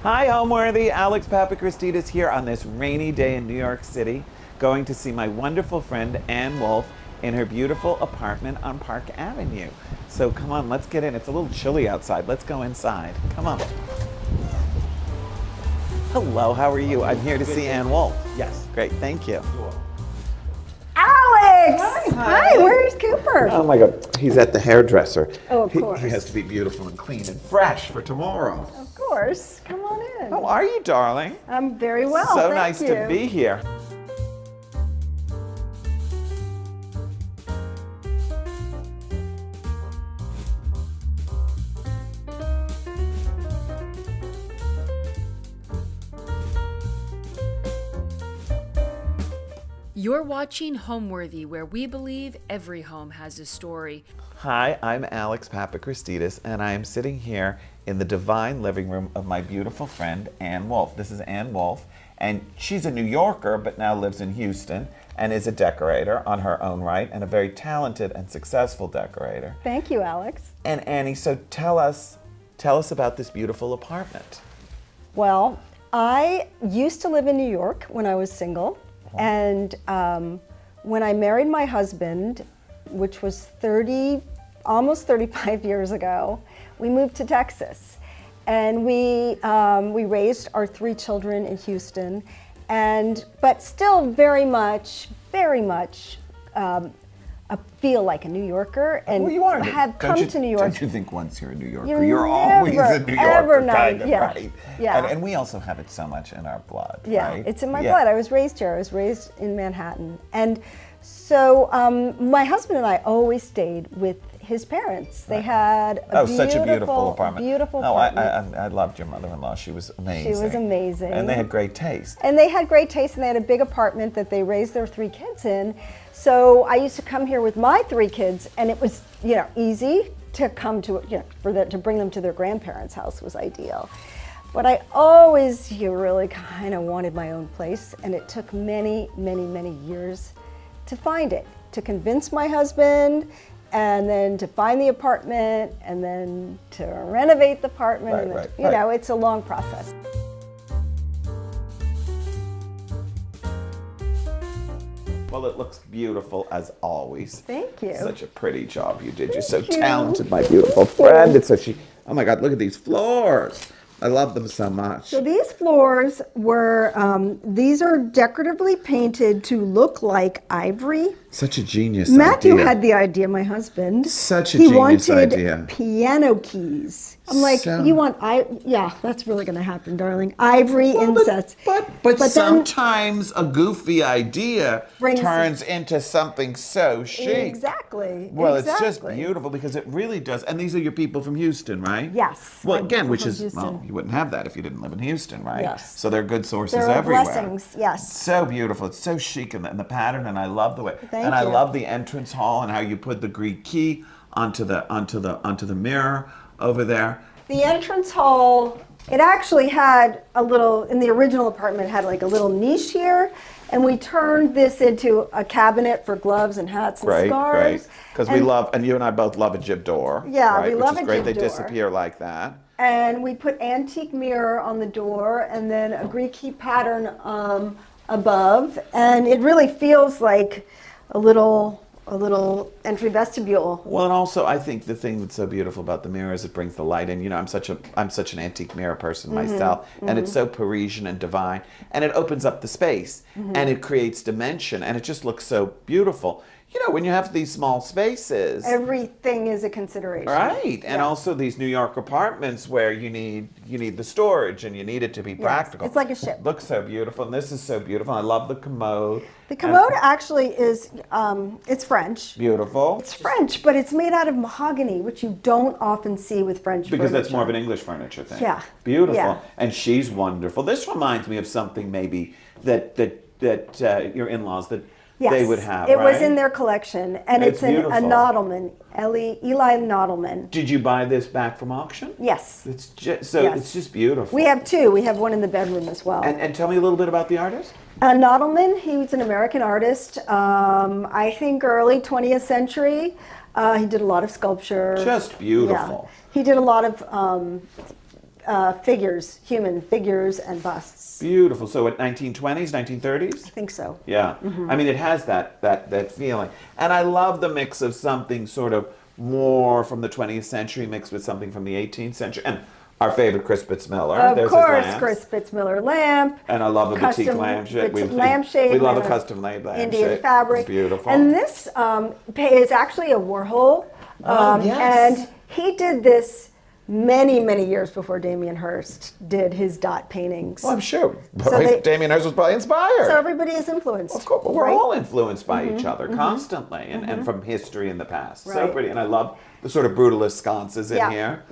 Hi, Homeworthy. Alex Papachristidis here on this rainy day in New York City, going to see my wonderful friend Ann Wolf in her beautiful apartment on Park Avenue. So come on, let's get in. It's a little chilly outside. Let's go inside. Come on. Hello, how are you? I'm here to see Ann Wolf. Yes. Great, thank you. Alex! Hi. Where's Cooper? Oh my God, he's at the hairdresser. Oh, of course. He has to be beautiful and clean and fresh for tomorrow. Of course. Come on in. How are you, darling? I'm very well, So thank nice you. to be here. You're watching Homeworthy, where we believe every home has a story. Hi, I'm Alex Papachristidis, and I am sitting here in the divine living room of my beautiful friend, Ann Wolf. This is Ann Wolf, and she's a New Yorker, but now lives in Houston, and is a decorator on her own right, and a very talented and successful decorator. Thank you, Alex. And Annie, so tell us about this beautiful apartment. Well, I used to live in New York when I was single, and when I married my husband, which was almost 35 years ago, we moved to Texas, and we raised our 3 children in Houston, but still very much I feel like a New Yorker, and Well, you are. have come to New York. Don't you think once you're a New Yorker, You're always never, a New ever Yorker, not- kind of, yeah, right? yeah. And we also have it so much in our blood, Yeah, right? it's in my Yeah. blood. I was raised here. I was raised in Manhattan. And so my husband and I always stayed with his parents. They had such a beautiful apartment. Beautiful Oh, apartment. I loved your mother-in-law. She was amazing. She was amazing. And they had great taste. And they had great taste, and they had a big apartment that they raised their 3 kids in. So I used to come here with my 3 kids, and it was, easy to come to, to bring them to their grandparents' house was ideal. But I always really kind of wanted my own place, and it took many, many, many years to find it, to convince my husband, and then to find the apartment, and then to renovate the apartment. Right, and then, right. It's a long process. Well, it looks beautiful as always. Thank you. Such a pretty job you did. You're so Thank you. talented, my beautiful friend. It's so oh my God, look at these floors. I love them so much. So these floors these are decoratively painted to look like ivory. Such a genius Matthew idea. had the idea, my husband. Such a he genius wanted idea. piano keys. I'm like, So- you want yeah, that's really gonna happen, darling. Ivory insets. But then sometimes a goofy idea Brings- turns into something so chic. Exactly. Well, it's just exactly. beautiful because it really does. And these are your people from Houston, right? Yes, Well, my again, people which from is, Houston. well, you wouldn't have that if you didn't live in Houston, right? Yes. So they're good sources They're everywhere. blessings, yes. So beautiful. It's so chic in the pattern, and I love the way. Thank and I you. love the entrance hall and how you put the Greek key onto the mirror over there. The entrance hall, it actually had in the original apartment, it had like a little niche here, and we turned this into a cabinet for gloves and hats and Great, scarves. because we love, and you and I both love a jib door. Yeah, right? we love Which is a great. jib They door. disappear like that. And we put antique mirror on the door, and then a Greek key pattern above, and it really feels like a little entry vestibule. Well, and also I think the thing that's so beautiful about the mirror is it brings the light in. I'm such an antique mirror person myself, and it's so Parisian and divine, and it opens up the space, and it creates dimension, and it just looks so beautiful. When you have these small spaces, Everything is a consideration. right, and Yeah. also these New York apartments where you need the storage and you need it to be practical. it's like a ship. Looks so beautiful, and this is so beautiful. I love the commode. The commode actually is, it's French. Beautiful. It's French, but it's made out of mahogany, which you don't often see with French Because that's furniture. more of an English furniture thing. Yeah. Beautiful. Yeah. And she's wonderful. This reminds me of something maybe that your in-laws that Yes, they would have, it right? was in their collection, and It's it's a beautiful. Nodelman, Eli Nodelman. Did you buy this back from auction? Yes. It's just Yes. it's just beautiful. We have 2. We have one in the bedroom as well. and tell me a little bit about the artist. Nodelman, he was an American artist, I think early 20th century. He did a lot of sculpture. Just beautiful. Yeah. He did a lot of figures, human figures and busts. Beautiful. So what, 1920s, 1930s? I think so. Yeah. I mean, it has that feeling. And I love the mix of something sort of more from the 20th century mixed with something from the 18th century. And our favorite Chris Spitzmiller. Of There's course, his lamps. Chris Spitzmiller lamp. And I love a boutique custom lampshade. lampshade. We love a and custom lampshade. Indian fabric. Beautiful. And this is actually a Warhol. Yes. And he did this many, many years before Damien Hirst did his dot paintings. Well, I'm sure. So Damien Hirst was probably inspired. So everybody is influenced. Of course, we're right? all influenced by each other constantly and from history in the past. So Right. pretty. And I love the sort of brutalist sconces in Yeah. here.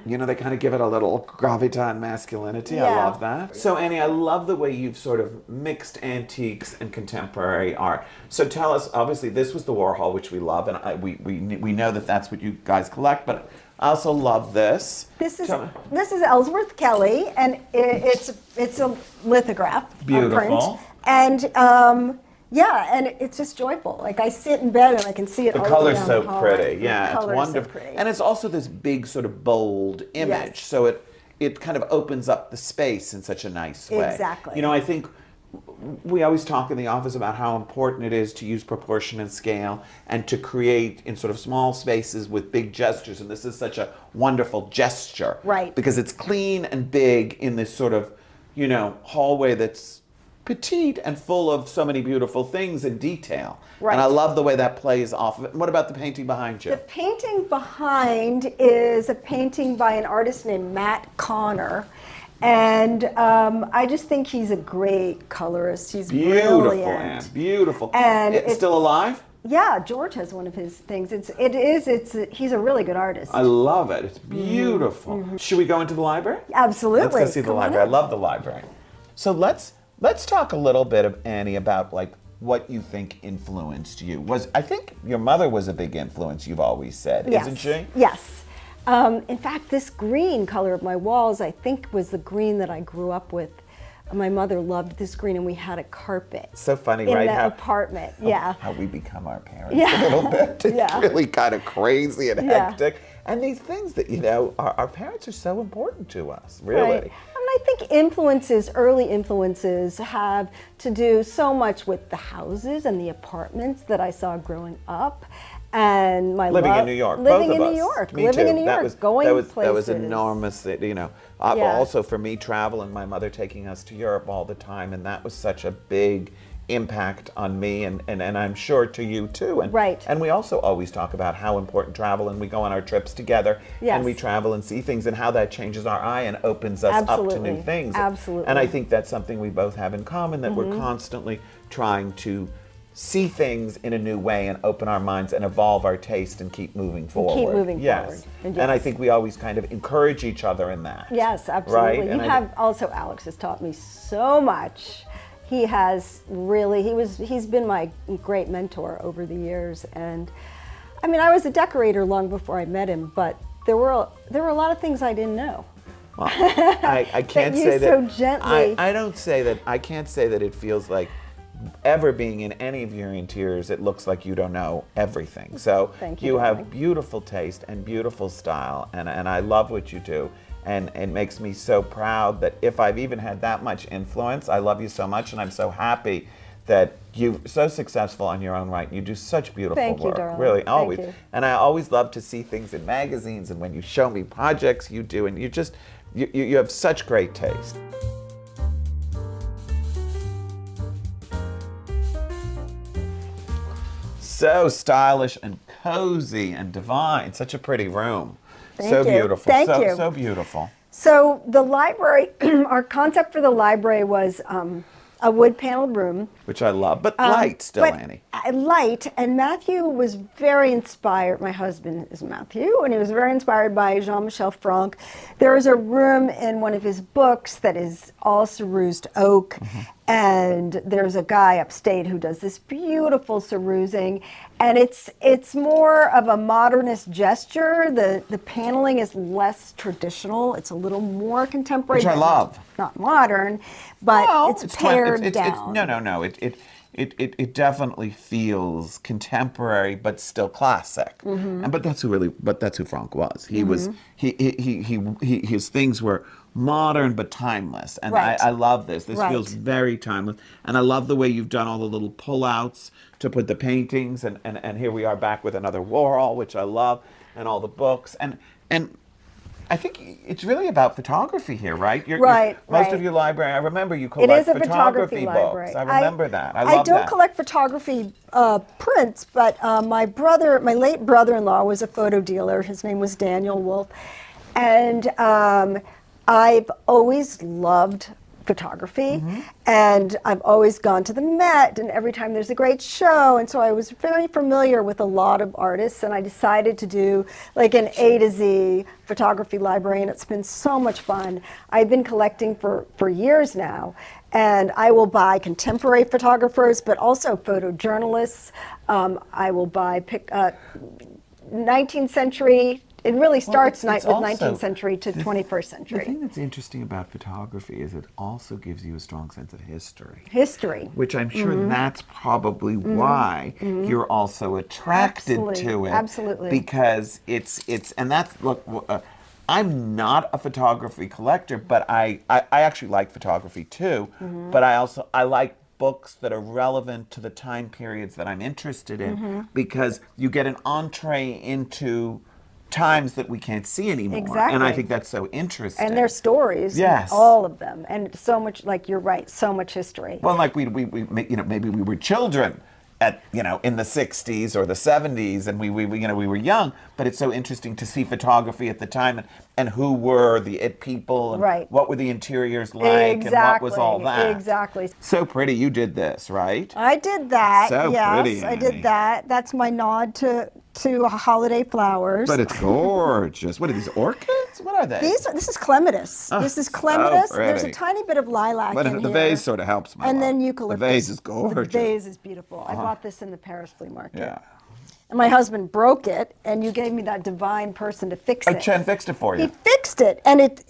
You know, they kind of give it a little gravitas and masculinity. I Yeah. love that. So Annie, I love the way you've sort of mixed antiques and contemporary art. So tell us, obviously this was the Warhol, which we love, and we know that that's what you guys collect, but I also love this. This is Tell me. Ellsworth Kelly, and it's a lithograph, Beautiful. print, and and it's just joyful. Like I sit in bed and I can see it. The all color's down so the hall. pretty. The Yeah, it's color's so wonderful. pretty. And it's also this big sort of bold image. Yes. So it kind of opens up the space in such a nice way. Exactly. You know, I think we always talk in the office about how important it is to use proportion and scale and to create in sort of small spaces with big gestures. And this is such a wonderful gesture. Right. Because it's clean and big in this sort of, you know, hallway that's petite and full of so many beautiful things and detail. Right. And I love the way that plays off of it. And what about the painting behind you? The painting behind is a painting by an artist named Matt Connor. And I just think he's a great colorist. He's Beautiful, brilliant. Anne. Beautiful. And it's still alive? Yeah, George has one of his things. He's a really good artist. I love it. It's beautiful. Should we go into the library? Absolutely. Let's go see the Come on library. I in. love the library. So let's talk a little bit, Annie, about like what you think influenced you. I think your mother was a big influence, you've always said, Yes. isn't she? Yes. In fact, this green color of my walls, I think, was the green that I grew up with. My mother loved this green, and we had a carpet. So funny, in right? the apartment. Yeah. How we become our parents Yeah. a little bit. It's Yeah. really kind of crazy and Yeah. hectic. And these things that, you know, our parents are so important to us, really. Right. And I think early influences, have to do so much with the houses and the apartments that I saw growing up. And my Living love, in New York, living both in of New us. York, Me living too. in New York, going places. That was enormous. You know, Yeah. also for me, traveling, my mother taking us to Europe all the time, and that was such a big impact on me, and I'm sure to you too. And, Right. And we also always talk about how important travel, and we go on our trips together, Yes. and we travel and see things, and how that changes our eye and opens us up to Absolutely. new things. Absolutely. And I think that's something we both have in common, that we're constantly trying to see things in a new way and open our minds and evolve our taste and keep moving forward. moving yes. forward. And I Yes. think we always kind of encourage each other in that. Yes, absolutely. Right? And Also, Alex has taught me so much. He has really, he's been my great mentor over the years. And I mean, I was a decorator long before I met him, but there were a lot of things I didn't know. Well, I can't you say that. so gently- I don't say that. I can't say that it feels like ever being in any of your interiors, it looks like you don't know everything. So Thank you, you have darling. beautiful taste and beautiful style, and I love what you do. And it makes me so proud that if I've even had that much influence, I love you so much, and I'm so happy that you're so successful on your own right. You do such beautiful Thank you, work, darling. really, Thank always. you. And I always love to see things in magazines, and when you show me projects you do, and you have such great taste. So stylish and cozy and divine. Such a pretty room. Thank So you. beautiful. Thank so, you. So beautiful. So the library, our concept for the library was a wood paneled room. Which I love, but light still, But, Annie. Light, and Matthew was very inspired. My husband is Matthew, and he was very inspired by Jean-Michel Franck. There is a room in one of his books that is all cerused oak, and there's a guy upstate who does this beautiful cerusing, and it's more of a modernist gesture. The paneling is less traditional. It's a little more contemporary. Which I but love. Not modern, but Well, it's pared down. No. it definitely feels contemporary, but still classic. And but that's who Frank was. He was his things were modern but timeless, and Right. I love this. This Right. feels very timeless, and I love the way you've done all the little pullouts to put the paintings, and here we are back with another Warhol, which I love, and all the books, and I think it's really about photography here, right? Most of your library, I remember you It collect is a photography books. library. I remember that. I love don't that. collect photography prints, but my late brother-in-law was a photo dealer. His name was Daniel Wolf. And I've always loved photography, and I've always gone to the Met, and every time there's a great show, and so I was very familiar with a lot of artists, and I decided to do like an A to Z photography library, and it's been so much fun. I've been collecting for years now, and I will buy contemporary photographers, but also photojournalists. I will buy 19th century. It really starts with 19th century to 21st century. The thing that's interesting about photography is it also gives you a strong sense of history. History. Which I'm sure that's probably why you're also attracted to it. Absolutely. Because and that's, look, I'm not a photography collector, but I actually like photography too. But I like books that are relevant to the time periods that I'm interested in, because you get an entree into times that we can't see anymore. Exactly. And I think that's so interesting. And their stories, yes, all of them, and so much, like you're right, so much history. Well, like we maybe we were children at in the 60s or the 70s, and we were young, but it's so interesting to see photography at the time, and who were the it people, and right. what were the interiors like, and what was all that. Exactly. So pretty. You did this, right? I did that. So yes, pretty, I Annie. did that. That's my nod to holiday flowers. But it's gorgeous. What are these, orchids? What are they? This is clematis. Oh, this is clematis. so There's a pretty. tiny bit of lilac But in the here. vase sort of helps my And life. then eucalyptus. The vase is gorgeous. The vase is beautiful. I bought this in the Paris flea market. Yeah. And my husband broke it, and you gave me that divine person to fix it. Chen fixed it for you. He fixed it, and it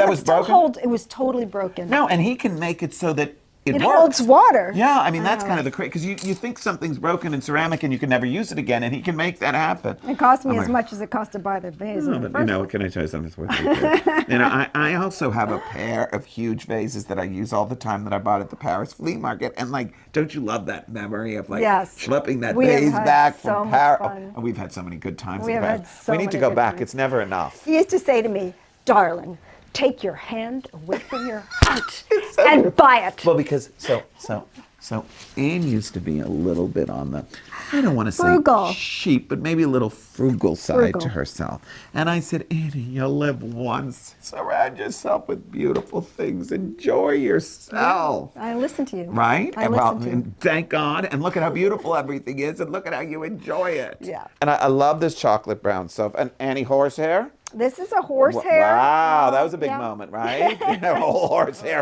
was still broken? It was totally broken. No, and he can make it so that it works. holds water. Yeah, I mean, that's kind of the crazy, because you think something's broken in ceramic and you can never use it again, and he can make that happen. It cost me Oh, as much as it cost to buy the vase. No, but can I tell you something that's worth it? I also have a pair of huge vases that I use all the time that I bought at the Paris flea market, and like, don't you love that memory of like Yes. schlepping that We have vase had back so from much Paris? fun. And we've had so many good times. We in have Paris. had so We need to many go good back. times. It's never enough. He used to say to me, "Darling, take your hand away from your heart and buy it." Well, because so Anne used to be a little bit on the, I don't want to say Frugal. cheap, but maybe a little frugal side Frugal. to herself. And I said, Annie, you'll live once. Surround yourself with beautiful things. Enjoy yourself. I listen to you. Right? I listen to you. And thank God. And look at how beautiful everything is. And look at how you enjoy it. Yeah. And I love this chocolate brown stuff. And Annie, horsehair? This is a horsehair. Wow, that was a big Yeah. moment, right? A whole horsehair,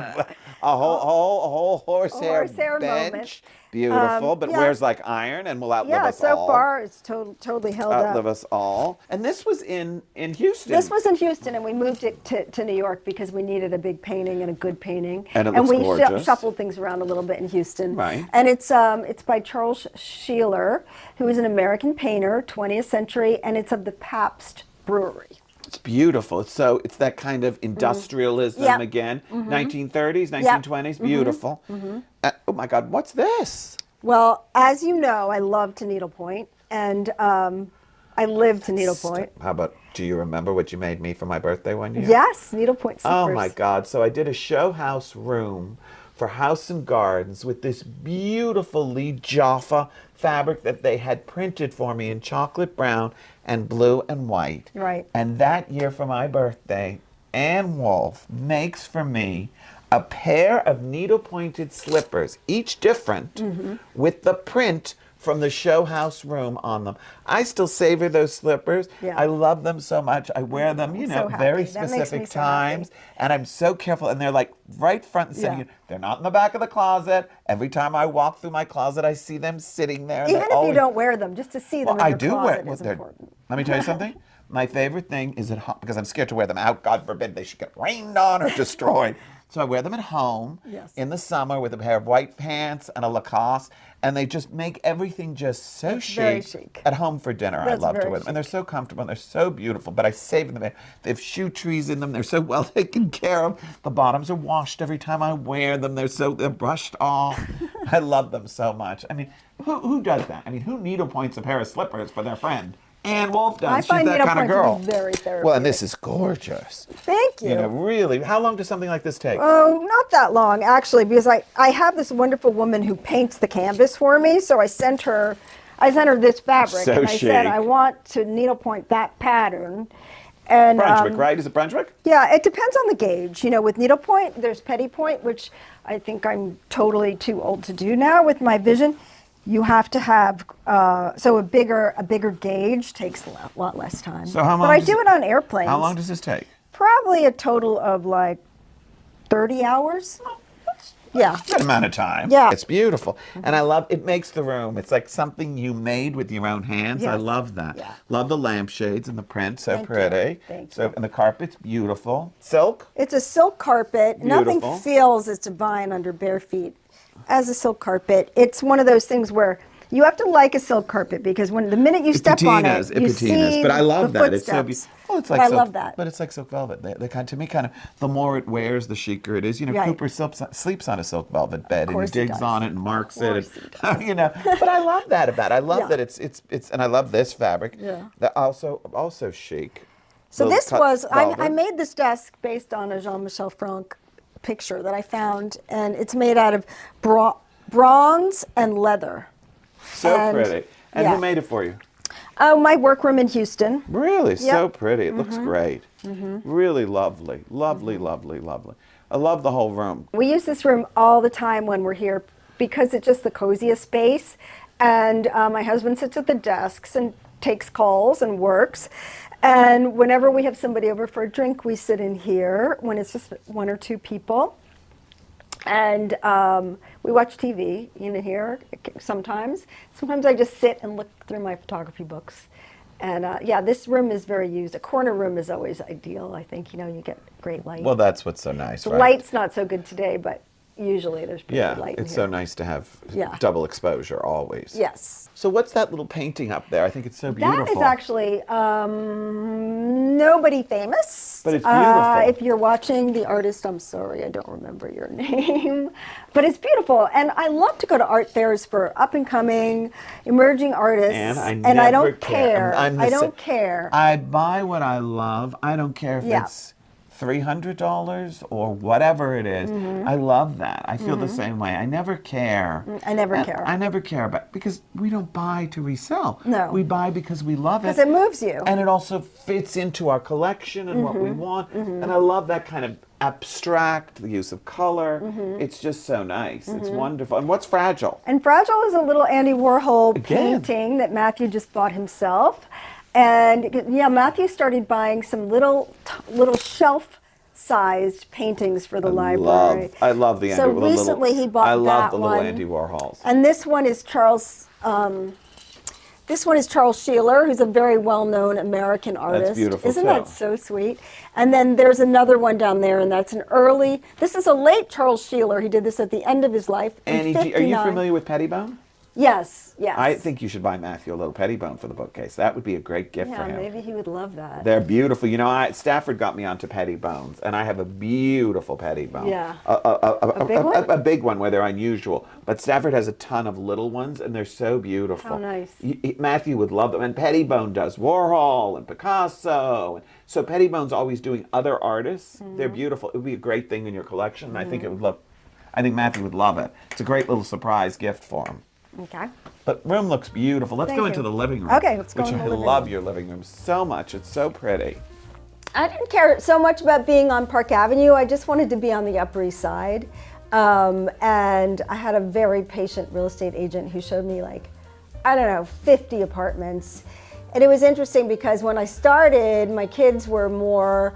a whole horsehair horsehair bench. moment. Beautiful, but yeah. wears like iron and will outlive Yeah, us so all. far it's totally held Outlive up. us all. And this was in Houston. This was in Houston, and we moved it to New York because we needed a big painting and a good painting. And it looks we gorgeous. shuffled things around a little bit in Houston. Right. And it's by Charles Sheeler, who is an American painter, 20th century, and it's of the Pabst Brewery. It's beautiful. It's that kind of industrialism Yep. again. 1930s, 1920s, beautiful. Oh my God, what's this? Well, as you know, I love to needlepoint, and I live to needlepoint. How about, do you remember what you made me for my birthday one year? Yes, needlepoint slippers. Oh my God. So I did a show house room for House and Gardens with this beautiful Lee Jaffa fabric that they had printed for me in chocolate brown and blue and white. Right. And that year for my birthday, Ann Wolf makes for me a pair of needle-pointed slippers, each different, with the print from the show house room on them. I still savor those slippers. Yeah. I love them so much. I wear them, so happy. very That makes me specific so happy. times. And I'm so careful. And they're like right front and center. Yeah. They're not in the back of the closet. Every time I walk through my closet, I see them sitting there. and Even they're if you always- don't wear them, just to see them Well, in I your do wear closet well, is they're- important. Let me tell you something. My favorite thing is at home, because I'm scared to wear them out. God forbid they should get rained on or destroyed. So I wear them at home Yes. in the summer with a pair of white pants and a Lacoste, and they just make everything just so very chic. chic. At home for dinner, I That's love to very wear them. And they're chic. so comfortable and they're so beautiful, but I save them. They have shoe trees in them. They're so well taken care of. The bottoms are washed every time I wear them. They're brushed off. I love them so much. I mean, who does that? I mean, who needlepoints a pair of slippers for their friend? Ann Wolf does. I She's find that kind of needlepoint to girl. be very therapeutic. Well, and this is gorgeous. Thank you. You know, really. How long does something like this take? Oh, not that long, actually, because I have this wonderful woman who paints the canvas for me. So I sent her this fabric, So and I said chic. I want to needlepoint that pattern. And Brunswick, right? Is it Brunswick? yeah, it depends on the gauge. You know, with needlepoint, there's petit point, which I think I'm totally too old to do now with my vision. You have to have so a bigger gauge takes a lot less time. So how long But I does do it- it on airplanes. How long does this take? Probably a total of like 30 hours. Yeah. Good amount of time. Yeah. It's beautiful. And I love, it makes the room, it's like something you made with your own hands. I Yes. love that. Yeah. Love the lampshades and the print, so Thank you. pretty. Thank So, you. and the carpet's beautiful. Silk? It's a silk carpet. Beautiful. Nothing feels as divine under bare feet as a silk carpet. It's one of those things where you have to like a silk carpet because the minute you step on it, you see But I love the that. It's so footsteps. beautiful. Well, it's But like I silk, love that. But it's like silk velvet. They kind, to me, kind of, the more it wears, the chicer it is. You know, Right. Cooper sleeps on a silk velvet bed and he course he digs does. on it and marks Of it. course And, you know, but I love that about it. I love Yeah. that it's, and I love this fabric. Yeah. That also chic. So Little this cut was, I velvet. made this desk based on a Jean-Michel Franck picture that I found, and it's made out of bronze and leather. So and- pretty. And yeah. who made it for you? Oh, my workroom in Houston. Really, so Yep. pretty. It looks great. Really lovely, lovely, lovely, lovely. I love the whole room. We use this room all the time when we're here because it's just the coziest space. And my husband sits at the desks and takes calls and works. And whenever we have somebody over for a drink, we sit in here when it's just one or two people. And we watch TV in here sometimes. Sometimes I just sit and look through my photography books. And yeah, this room is very used. A corner room is always ideal, I think. You know, you get great light. Well, that's what's so nice, The right? light's not so good today, but usually there's pretty Yeah, good light in it's here. so nice to have Yeah. double exposure always. Yes. So what's that little painting up there? I think it's so beautiful. That is actually nobody famous. But it's beautiful. If you're watching the artist, I'm sorry, I don't remember your name. But it's beautiful. And I love to go to art fairs for up and coming, emerging artists. And I I never don't care. care. I'm the I don't sa- care. I buy what I love. I don't care if Yeah. it's $300 or whatever it is. I love that. I feel the same way. I never care. I never And care. I never care about, because we don't buy to resell. No. We buy because we love it. Because it moves you. And it also fits into our collection and what we want. And I love that kind of abstract, the use of color. It's just so nice. It's wonderful. And what's fragile? And Fragile is a little Andy Warhol Again. painting that Matthew just bought himself. And yeah, Matthew started buying some little shelf-sized paintings for the library. I love the Andy. So the little- recently he bought I love that the little one. Andy Warhols. And this one is Charles. This one is Charles Sheeler, who's a very well-known American artist. beautiful, Isn't too. that so sweet? And then there's another one down there, and that's an early. This is a late Charles Sheeler. He did this at the end of his life. in Annie, are you 59. familiar with Pettibone? Yes, yes. I think you should buy Matthew a little Pettibone for the bookcase. That would be a great gift for Yeah, him. maybe he would love that. They're beautiful. You know, Stafford got me onto Pettibones, and I have a beautiful Pettibone. Yeah. A big one? A big one where they're unusual. But Stafford has a ton of little ones, and they're so beautiful. How nice. Matthew would love them. And Pettibone does Warhol and Picasso. And so Pettibone's always doing other artists. Mm-hmm. They're beautiful. It would be a great thing in your collection, and I think Matthew would love it. It's a great little surprise gift for him. Okay. But room looks beautiful. Let's Thank go you. into the living room. Okay, let's go which in the I living love room. your living room so much. It's so pretty. I didn't care so much about being on Park Avenue. I just wanted to be on the Upper East Side. And I had a very patient real estate agent who showed me 50 apartments. And it was interesting because when I started, my kids were more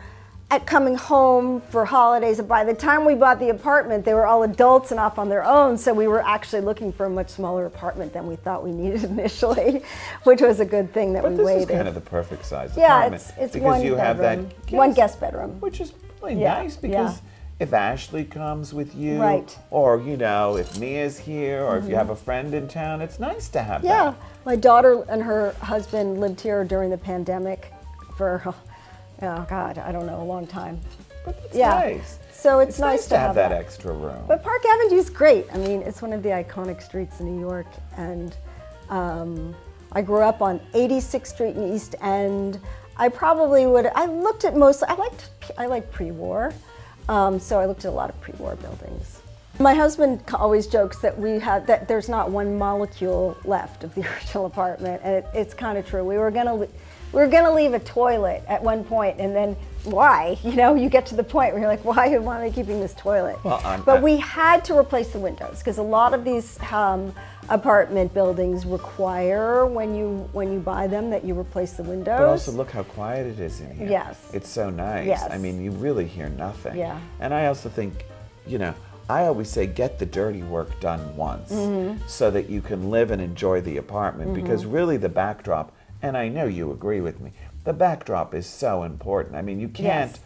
at coming home for holidays. And by the time we bought the apartment, they were all adults and off on their own. So we were actually looking for a much smaller apartment than we thought we needed initially, which was a good thing that But we this waited. is kind of the perfect size Yeah, apartment. it's because one you bedroom, have that one guest bedroom. which is really Yeah, nice because if Ashley comes with you, Right. or if Mia's here, or if you have a friend in town, it's nice to have Yeah, that. my daughter and her husband lived here during the pandemic for, oh God, I don't know, a long time. But it's Yeah. nice. So it's nice to have that extra room. But Park Avenue is great. I mean, it's one of the iconic streets in New York, and I grew up on 86th Street in East End. I probably would. I looked at most. I like pre-war, so I looked at a lot of pre-war buildings. My husband always jokes that there's not one molecule left of the original apartment, and it's kind of true. We were gonna leave a toilet at one point, and then why? You get to the point where you're like, why am I keeping this toilet? But we had to replace the windows because a lot of these apartment buildings require when you buy them that you replace the windows. But also look how quiet it is in here. Yes. It's so nice. Yes. I mean, you really hear nothing. Yeah. And I also think, I always say get the dirty work done once so that you can live and enjoy the apartment because really the backdrop, and I know you agree with me, the backdrop is so important. I mean, you can't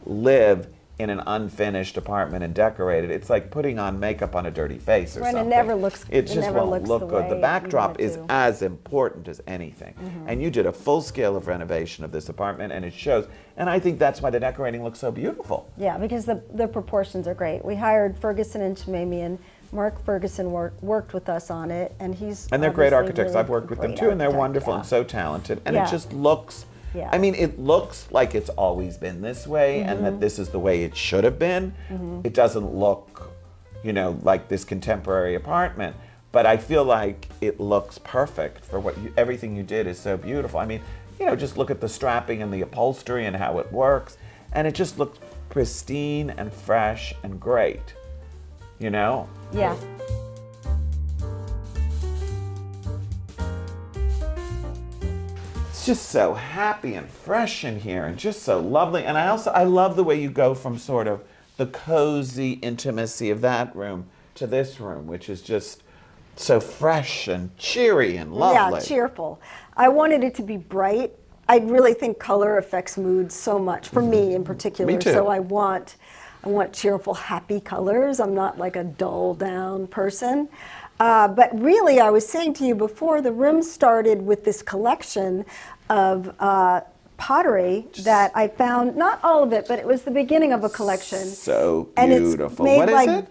live in an unfinished apartment and decorate it. It's like putting on makeup on a dirty face or Right, something. it never looks. It just never won't looks look good. The way backdrop you is want it to. as important as anything. And you did a full scale of renovation of this apartment and it shows. And I think that's why the decorating looks so beautiful. Yeah, because the proportions are great. We hired Ferguson and Chamamian. Mark Ferguson worked with us on it, and And they're great obviously architects. really I've worked with them great too, and they're architect, wonderful yeah. and so talented. And Yeah. it just looks, Yeah. I mean, it looks like it's always been this way and that this is the way it should have been. It doesn't look, like this contemporary apartment, but I feel like it looks perfect for everything you did is so beautiful. I mean, just look at the strapping and the upholstery and how it works, and it just looks pristine and fresh and great, Yeah. It's just so happy and fresh in here and just so lovely. And I love the way you go from sort of the cozy intimacy of that room to this room, which is just so fresh and cheery and lovely. Yeah, cheerful. I wanted it to be bright. I really think color affects mood so much, for me in particular. Me too. So I want cheerful, happy colors. I'm not like a dull down person. But really, I was saying to you before, the room started with this collection of pottery that I found, not all of it, but it was the beginning of a collection. So And beautiful. it's made What is by it?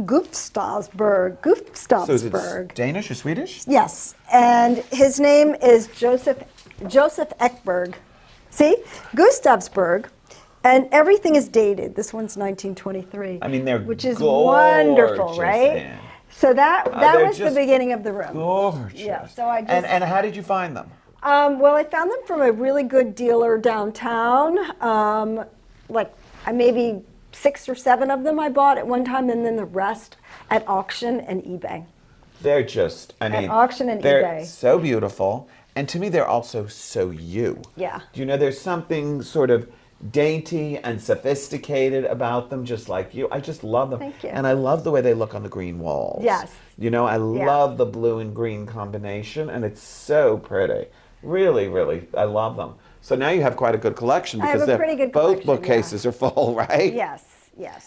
Gustavsberg. So is it Danish or Swedish? Yes, and his name is Joseph Ekberg. See, Gustavsberg, and everything is dated. This one's 1923. I mean, they're which is gorgeous, wonderful, right? Ann. So that They're was the just beginning of the room. Gorgeous. Yeah, so I just And how did you find them? well, I found them from a really good dealer downtown. Maybe 6 or 7 of them I bought at one time, and then the rest at auction and eBay. They're just, auction and they're eBay. so beautiful. And to me, they're also so you. Yeah. Do you know there's something sort of dainty and sophisticated about them, just like you. I just love them. Thank you. And I love the way they look on the green walls. Yes. I love the blue and green combination, and it's so pretty. Really, really, I love them. So now you have quite a good collection I have because a pretty good both collection, bookcases are full, right? Yes.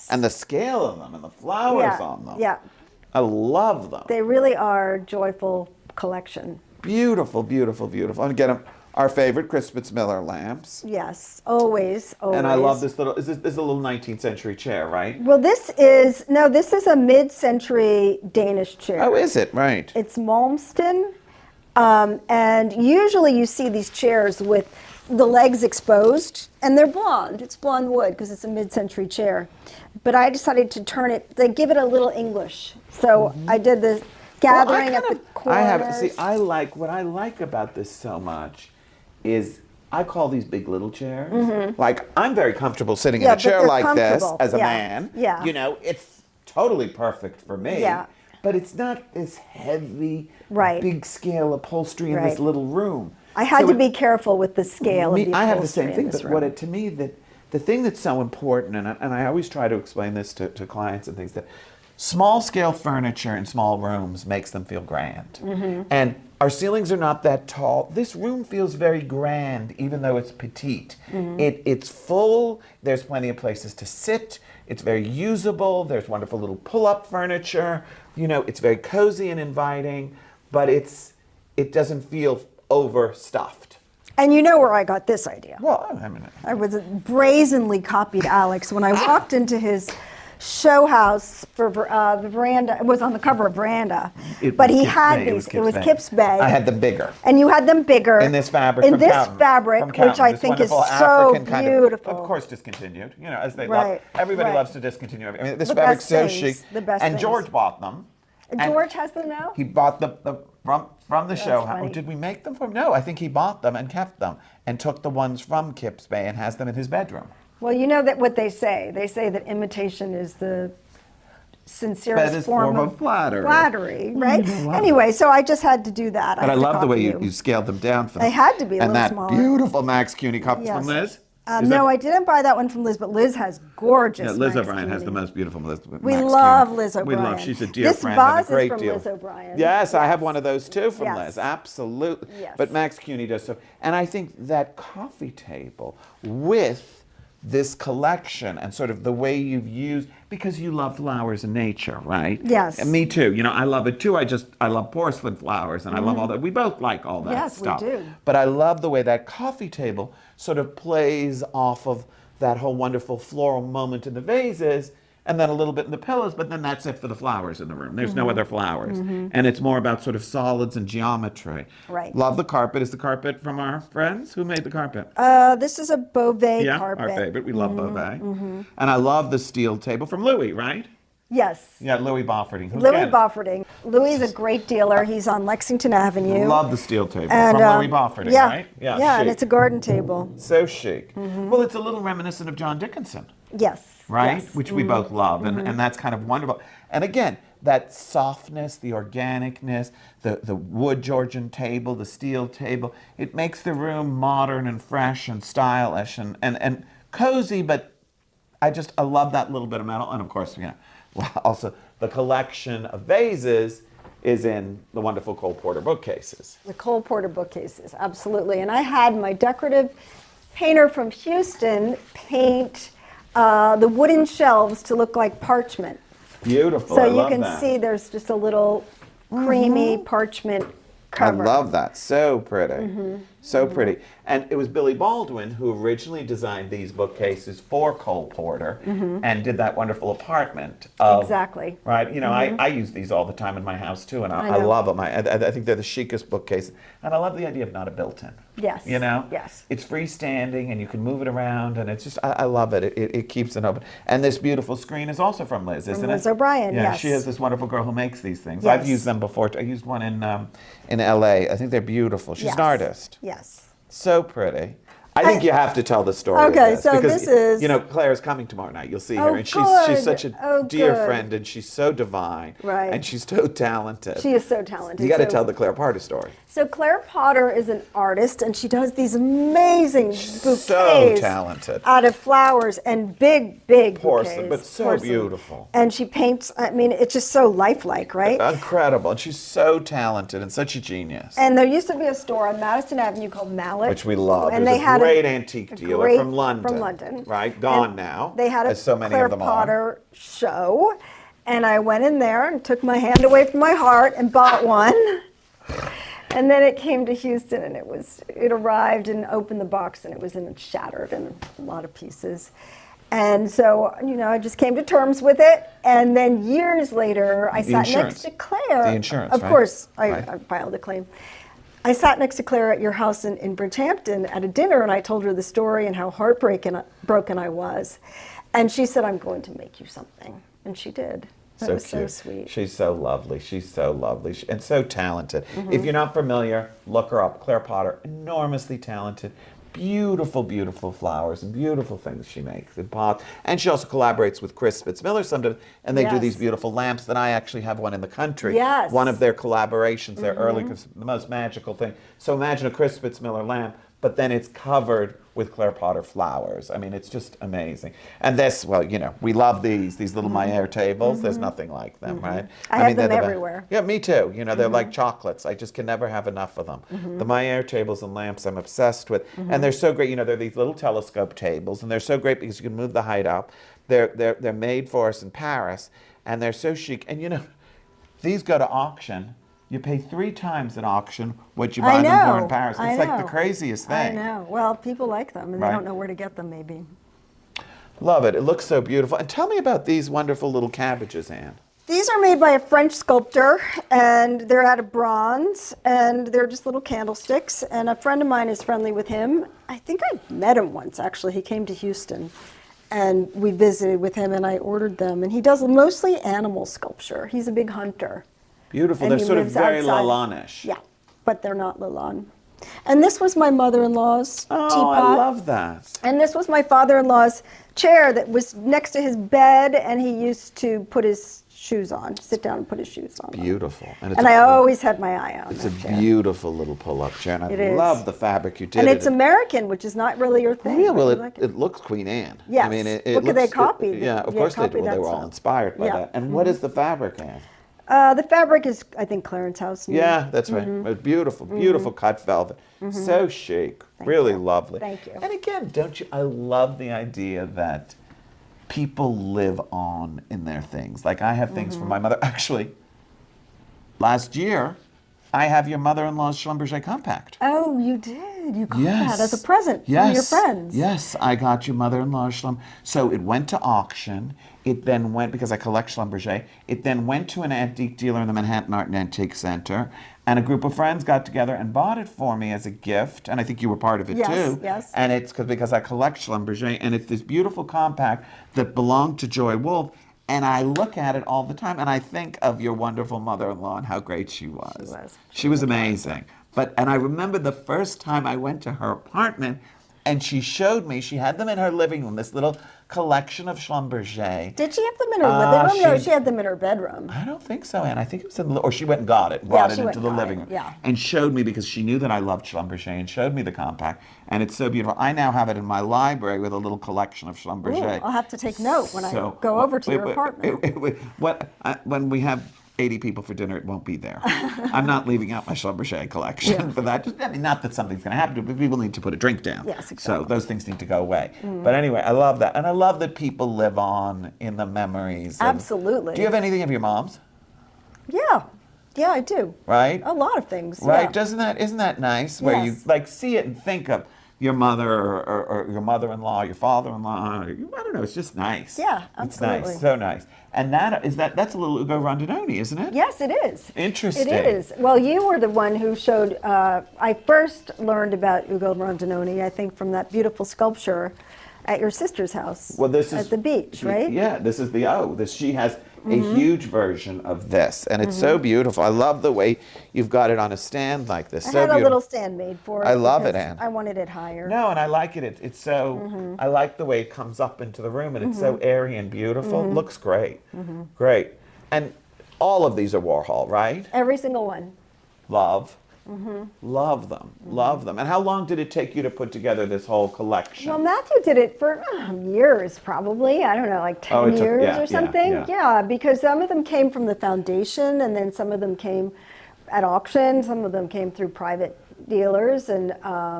And the scale of them and the flowers on them. Yeah. I love them. They really are joyful collection. Beautiful, beautiful, beautiful. And again, our favorite Crispus Miller lamps. Yes, always. And I love this little, this is a little 19th century chair, right? Well, this is a mid-century Danish chair. Oh, is it? Right. It's Malmsteen. And usually you see these chairs with the legs exposed, and they're blonde. It's blonde wood because it's a mid-century chair. But I decided to turn it, they give it a little English. So I did the gathering at the corners. What I like about this so much is I call these big little chairs. Like, I'm very comfortable sitting in a but chair they're like this comfortable. as a Yeah. man. Yeah. It's totally perfect for me. Yeah. But it's not this heavy, Right. big scale upholstery in this Right. little room. I had So to it- be careful with the scale of the I have the upholstery same in thing, this but room. to me, the thing that's so important, and I always try to explain this to clients and things, that small scale furniture in small rooms makes them feel grand. And our ceilings are not that tall. This room feels very grand, even though it's petite. It's full, there's plenty of places to sit. It's very usable. There's wonderful little pull-up furniture. You know, it's very cozy and inviting, but it doesn't feel overstuffed. And you know where I got this idea. Well, I mean, I was brazenly copied Alex when I walked into his show house for the veranda. It was on the cover of Veranda, but he had these. It was Kip's Bay. I had them bigger. And you had them bigger In this fabric. In from this Cowden, fabric, from Cowden, which I this think is so wonderful African kind beautiful. Of course, discontinued. You know, as they Right, love. Everybody right. loves to discontinue. I mean, this The fabric's best so things, chic. the best and things. George bought them. And And George has them now? He bought from the show. funny. Did we make them from? No, I think he bought them and kept them and took the ones from Kip's Bay and has them in his bedroom. Well, you know that what they say. They say that imitation is the sincerest That is form of flattery. Flattery, right? Anyway, so I just had to do that. But I love the way you scaled them down for them. They had to be a and little that smaller. beautiful Max Cuny cup Yes. from Liz. No, I didn't buy that one from Liz, but Liz has gorgeous. Yeah, Liz Max O'Brien has Cuny. the most beautiful Liz. We Max love Cuny. Liz We O'Brien. love. She's a dear This friend vase and a great is from deal. Liz O'Brien. Yes, I have Yes. one of those too from Yes. Liz. Absolutely. Yes. But Max Cuny does so. And I think that coffee table with this collection and sort of the way you've used, because you love flowers and nature, right? Yes. And me too. You know, I love it too. I love porcelain flowers and I love all that. We both like all that Yes, we stuff. do. But I love the way that coffee table sort of plays off of that whole wonderful floral moment in the vases, and then a little bit in the pillows, but then that's it for the flowers in the room. There's no other flowers. And it's more about sort of solids and geometry. Right. Love the carpet. Is the carpet from our friends? Who made the carpet? This is a Beauvais Yeah, carpet. our favorite. We love Beauvais. And I love the steel table from Louis, right? Yes. Yeah, Louis Bofferding. Louis Bofferding. Louis is a great dealer. He's on Lexington Avenue. Love the steel table And, from Louis Bofferding, yeah, right? Yeah, and chic. it's a garden table. So chic. Well, it's a little reminiscent of John Dickinson. Yes. Right? Yes. Which we both love, and that's kind of wonderful. And again, that softness, the organicness, the wood Georgian table, the steel table, it makes the room modern and fresh and stylish and cozy, but I love that little bit of metal. And of course, also the collection of vases is in the wonderful Cole Porter bookcases. The Cole Porter bookcases, absolutely. And I had my decorative painter from Houston paint the wooden shelves to look like parchment. Beautiful. So I you love can that. see there's just a little creamy parchment cover. I love that. So pretty. So pretty. And it was Billy Baldwin who originally designed these bookcases for Cole Porter and did that wonderful apartment. Exactly. Right? You know, I use these all the time in my house too, and I know. love them. I think they're the chicest bookcases. And I love the idea of not a built-in. Yes. You know? Yes. It's freestanding and you can move it around, and it's just, I love it. It keeps it open. And this beautiful screen is also from Liz, isn't it? Liz O'Brien, Yeah, yes. she has this wonderful girl who makes these things. Yes. I've used them before. I used one in LA. I think they're beautiful. She's Yes. an artist. Yes. So pretty. I think you have to tell the story. Okay, of this so because, this is- You know, Claire's coming tomorrow night. You'll see Oh, her, and she's good. such a Oh, dear good. friend, and she's so divine, Right. and she's so talented. She is so talented. You got to So- tell the Claire Potter story. So Claire Potter is an artist, and she does these amazing bouquets so talented. out of flowers and big Porcelain, bouquets, but so porcelain. beautiful. And she paints. I mean, it's just so lifelike, right? Incredible, and she's so talented and such a genius. And there used to be a store on Madison Avenue called Mallet, Which we love. And There's they a had great antique dealer great- from London. Right, gone And now. They had a as so many Claire of them Potter show, and I went in there and took my hand away from my heart and bought one. And then it came to Houston, and it arrived and opened the box, and it was shattered in a lot of pieces. And so, I just came to terms with it. And then years later, I sat insurance. next to Claire. The insurance, Of right? course, Right. I filed a claim. I sat next to Claire at your house in Bridgehampton at a dinner, and I told her the story and how broken I was. And she said, "I'm going to make you something." And she did. That was so sweet. She's so lovely. She's so lovely and so talented. If you're not familiar, look her up. Claire Potter, enormously talented. Beautiful, beautiful flowers and beautiful things she makes in pots. And she also collaborates with Chris Fitzmiller sometimes, and they do Yes. these beautiful lamps that I actually have one in the country. Yes. One of their collaborations, their early, the most magical thing. So imagine a Chris Fitzmiller lamp, but then it's covered with Claire Potter flowers. I mean, it's just amazing. And this, well, we love these little Maier tables. There's nothing like them, right? I have they're them the everywhere. Yeah, me too. They're like chocolates. I just can never have enough of them. The Maier tables and lamps I'm obsessed with. And they're so great. They're these little telescope tables, and they're so great because you can move the height up. they're made for us in Paris, and they're so chic. And you know, these go to auction. You pay 3 times at auction what you buy them for in Paris. It's like the craziest thing. I know. Well, people like them, and Right. they don't know where to get them, maybe. Love it. It looks so beautiful. And tell me about these wonderful little cabbages, Anne. These are made by a French sculptor, and they're out of bronze, and they're just little candlesticks. And a friend of mine is friendly with him. I think I met him once, actually. He came to Houston, and we visited with him, and I ordered them. And he does mostly animal sculpture. He's a big hunter. Beautiful. And They're he sort of lives very outside. Lalanish. Yeah, but they're not Lalande. And this was my mother-in-law's Oh, teapot. I love that. And this was my father-in-law's chair that was next to his bed, and he used to put his shoes on, sit down and put his shoes on. Beautiful. And I always had my eye on It's a that chair. beautiful little pull-up chair, and I It is. love the fabric you did. And it's American, which is not really your thing. Yeah, well, but you like it looks Queen Anne. I Yes. mean, it Look, looks, they copied it. Yeah, of Yeah, course they copied did. Well, they that were all style. inspired by Yeah. that. And what is the fabric, Anne? The fabric is, I think, Clarence House. Yeah, that's right. It's beautiful, beautiful cut velvet. So chic, really lovely. Thank you. And again, don't you? I love the idea that people live on in their things. Like I have things from my mother. Actually, last year, I have your mother-in-law's Schlumberger compact. Oh, you did. You got Yes. that as a present from your friends. Yes, I got your mother-in-law's Schlum. So it went to auction. It then went, because I collect Schlumberger, it then went to an antique dealer in the Manhattan Art and Antique Center. And a group of friends got together and bought it for me as a gift. And I think you were part of it Yes, too. yes. And it's because I collect Schlumberger. And it's this beautiful compact that belonged to Joy Wolf. And I look at it all the time, and I think of your wonderful mother-in-law and how great she was. She was amazing. And I remember the first time I went to her apartment, and she showed me, she had them in her living room, this little collection of Schlumberger. Did she have them in her living room? No, she- she had them in her bedroom. I don't think so, Anne. I think it was in, or she went and got it, brought it she went into the and got living it, room, yeah. and showed me because she knew that I loved Schlumberger and showed me the compact, and it's so beautiful. I now have it in my library with a little collection of Schlumberger. Ooh, I'll have to take note when I go over to your apartment. When we have 80 people for dinner, it won't be there. I'm not leaving out my Schlumberger collection for that. I mean, not that something's going to happen, but people need to put a drink down. Yes, exactly. So those things need to go away. But anyway, I love that. And I love that people live on in the memories. Absolutely. Do you have anything of your mom's? Yeah. Yeah, I do. Right? A lot of things. Right? Yeah. Isn't that nice? Where you Yes. like see it and think of your mother or your mother-in-law, your father-in-law. I don't know. It's just nice. Yeah, It's absolutely. nice. So nice. And that's a little Ugo Rondinoni, isn't it? Yes, it is. Interesting. It is. Well, you were the one who showed, I first learned about Ugo Rondinoni, I think, from that beautiful sculpture at your sister's house. Well, this is at the beach, right? Yeah, this is she has a huge version of this, and it's so beautiful. I love the way you've got it on a stand like this. I So had a beautiful. little stand made for it. I love it, because Anne. I wanted it higher. No, and I like it. It's so. I like the way it comes up into the room, and it's so airy and beautiful. Looks great, great. And all of these are Warhol, right? Every single one. Love. Love them, love them. And how long did it take you to put together this whole collection? Well, Matthew did it for years, probably. I don't know, like 10 Oh, it took- years yeah, or yeah, something. yeah. Yeah, because some of them came from the foundation, and then some of them came at auction. Some of them came through private dealers, and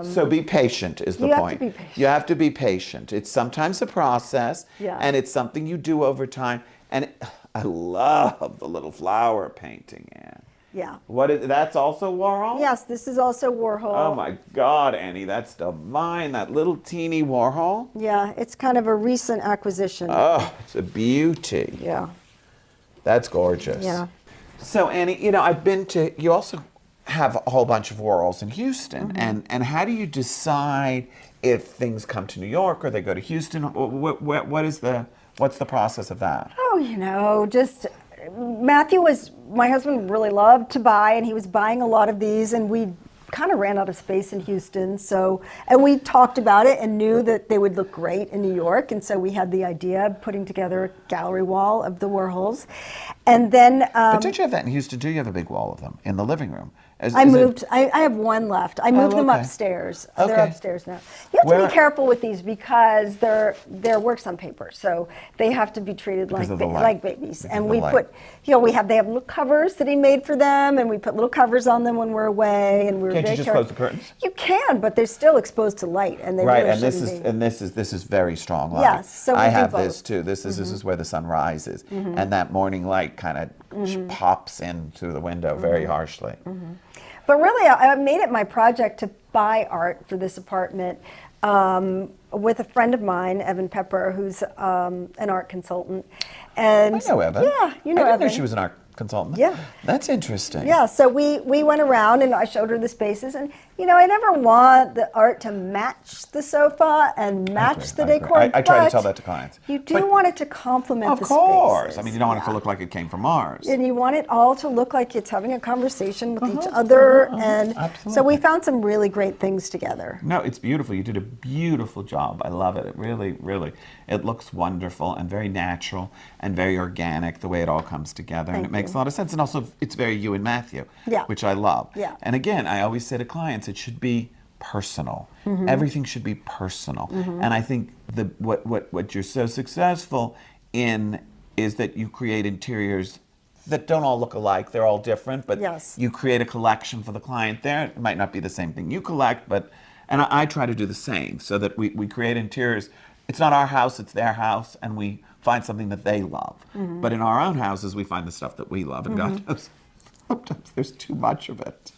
So be patient is the You have to point. be patient. You have to be patient. It's sometimes a process, Yeah. and it's something you do over time. And I love the little flower painting, Anne. yeah. That's also Warhol? Yes, this is also Warhol. Oh my God, Annie, that's divine. That little teeny Warhol. Yeah, it's kind of a recent acquisition. Oh, it's a beauty. Yeah. That's gorgeous. Yeah. So Annie, you also have a whole bunch of Warhols in Houston. And how do you decide if things come to New York or they go to Houston? What's the process of that? Oh, just my husband really loved to buy, and he was buying a lot of these, and we kind of ran out of space in Houston. And we talked about it and knew that they would look great in New York. And so we had the idea of putting together a gallery wall of the Warhols. And then But don't you have that in Houston too? You have a big wall of them in the living room. I have one left. I moved them okay. upstairs. Okay. They're upstairs now. You have to Where- be careful with these because they're works on paper, so they have to be treated Because like of the light. like babies. Because And of the we light. they have little covers that he made for them, and we put little covers on them when we're away. And we're Can't you just close the curtains? You can, but they're still exposed to light, and they Right, really and shouldn't be. this is very strong light. Yes, so we I do have both. this too. This is where the sun rises, and that morning light kind of pops in through the window very harshly. But really, I made it my project to buy art for this apartment with a friend of mine, Evan Pepper, who's an art consultant. And I know Evan. Yeah, you know I didn't Evan. know she was an art consultant. Yeah. That's interesting. Yeah, so we went around and I showed her the spaces, and I never want the art to match the sofa and match the decor. I try to but tell that to clients. You do But want it to complement the of spaces. course. I mean, you don't want it to look like it came from Mars. And you want it all to look like it's having a conversation with each other, and so Absolutely. we found some really great things together. No, it's beautiful. You did a beautiful job. I love it. It really, really, it looks wonderful and very natural and very organic, the way it all comes together. And it makes a lot of sense. And also, it's very you and Matthew, Yeah. which I love. Yeah. And again, I always say to clients, it should be personal. Everything should be personal. And I think what you're so successful in is that you create interiors that don't all look alike. They're all different, but Yes. you create a collection for the client there. It might not be the same thing you collect, but and I try to do the same so that we create interiors. It's not our house, it's their house, and we find something that they love. But in our own houses, we find the stuff that we love, and God knows sometimes there's too much of it.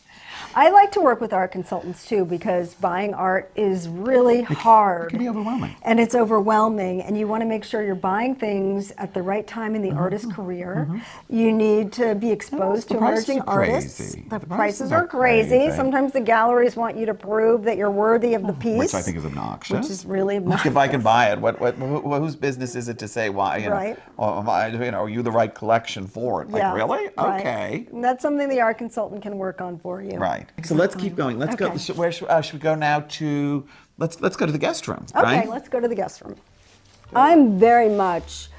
I like to work with art consultants too, because buying art is really hard. It can be overwhelming. And it's overwhelming, and you want to make sure you're buying things at the right time in the artist's career. You need to be exposed the to prices emerging are artists. crazy. The The prices prices are are crazy. crazy. Sometimes the galleries want you to prove that you're worthy of the piece. Which I think is obnoxious. Which is really obnoxious. If I can buy it, whose business is it to say why? You know, Right. Or are you the right collection for it? Like, Yeah, really? right. Okay. And that's something the art consultant can work on for you. Right. So let's keep going. Let's go. Okay. Where should we go now to? Let's go to the guest room. Okay, right? let's go to the guest room. I'm very much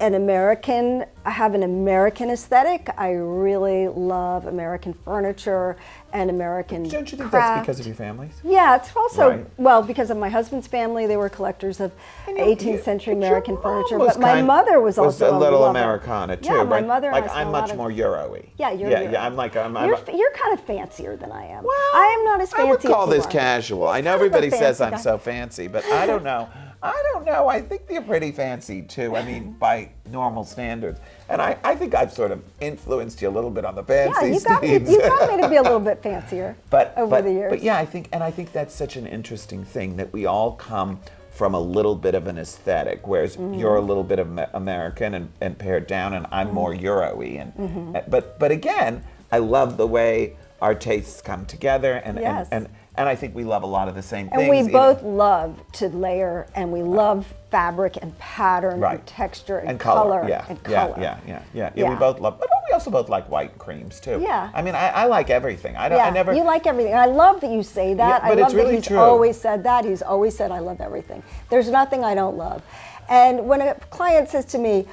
an American. I have an American aesthetic. I really love American furniture and American Don't you think craft. that's because of your families? Yeah, it's also, Right. well, because of my husband's family. They were collectors of 18th century But your American mom furniture. was But my kind- mother was also a little lover. Americana too, Yeah, my right? mother like has I'm a much lot of- more Euro-y. Yeah, you're yeah, Euro. yeah. I'm like You're kind of fancier than I am. Well, I am not as fancy I would call as you this are. casual. I know kind of a everybody says fancy I'm guy. so fancy, but I don't know. I don't know. I think they're pretty fancy too. I mean, by normal standards. And I think I've sort of influenced you a little bit on the fancy Yeah, you got me to be a little bit fancier over the years. But yeah, I think that's such an interesting thing that we all come from a little bit of an aesthetic, whereas you're a little bit of American and pared down, and I'm more Euro-y. And but again, I love the way our tastes come together, Yes. and I think we love a lot of the same And things. we both love to layer, and we love fabric and pattern Right. and texture and color. and color. Yeah. Yeah. We both love, but we also both like white creams too. Yeah. I mean, I like everything. I Yeah, never. you like everything. And I love that you say that. Yeah, but I love it's really that he's true. always said that. He's always said, I love everything. There's nothing I don't love. And when a client says to me,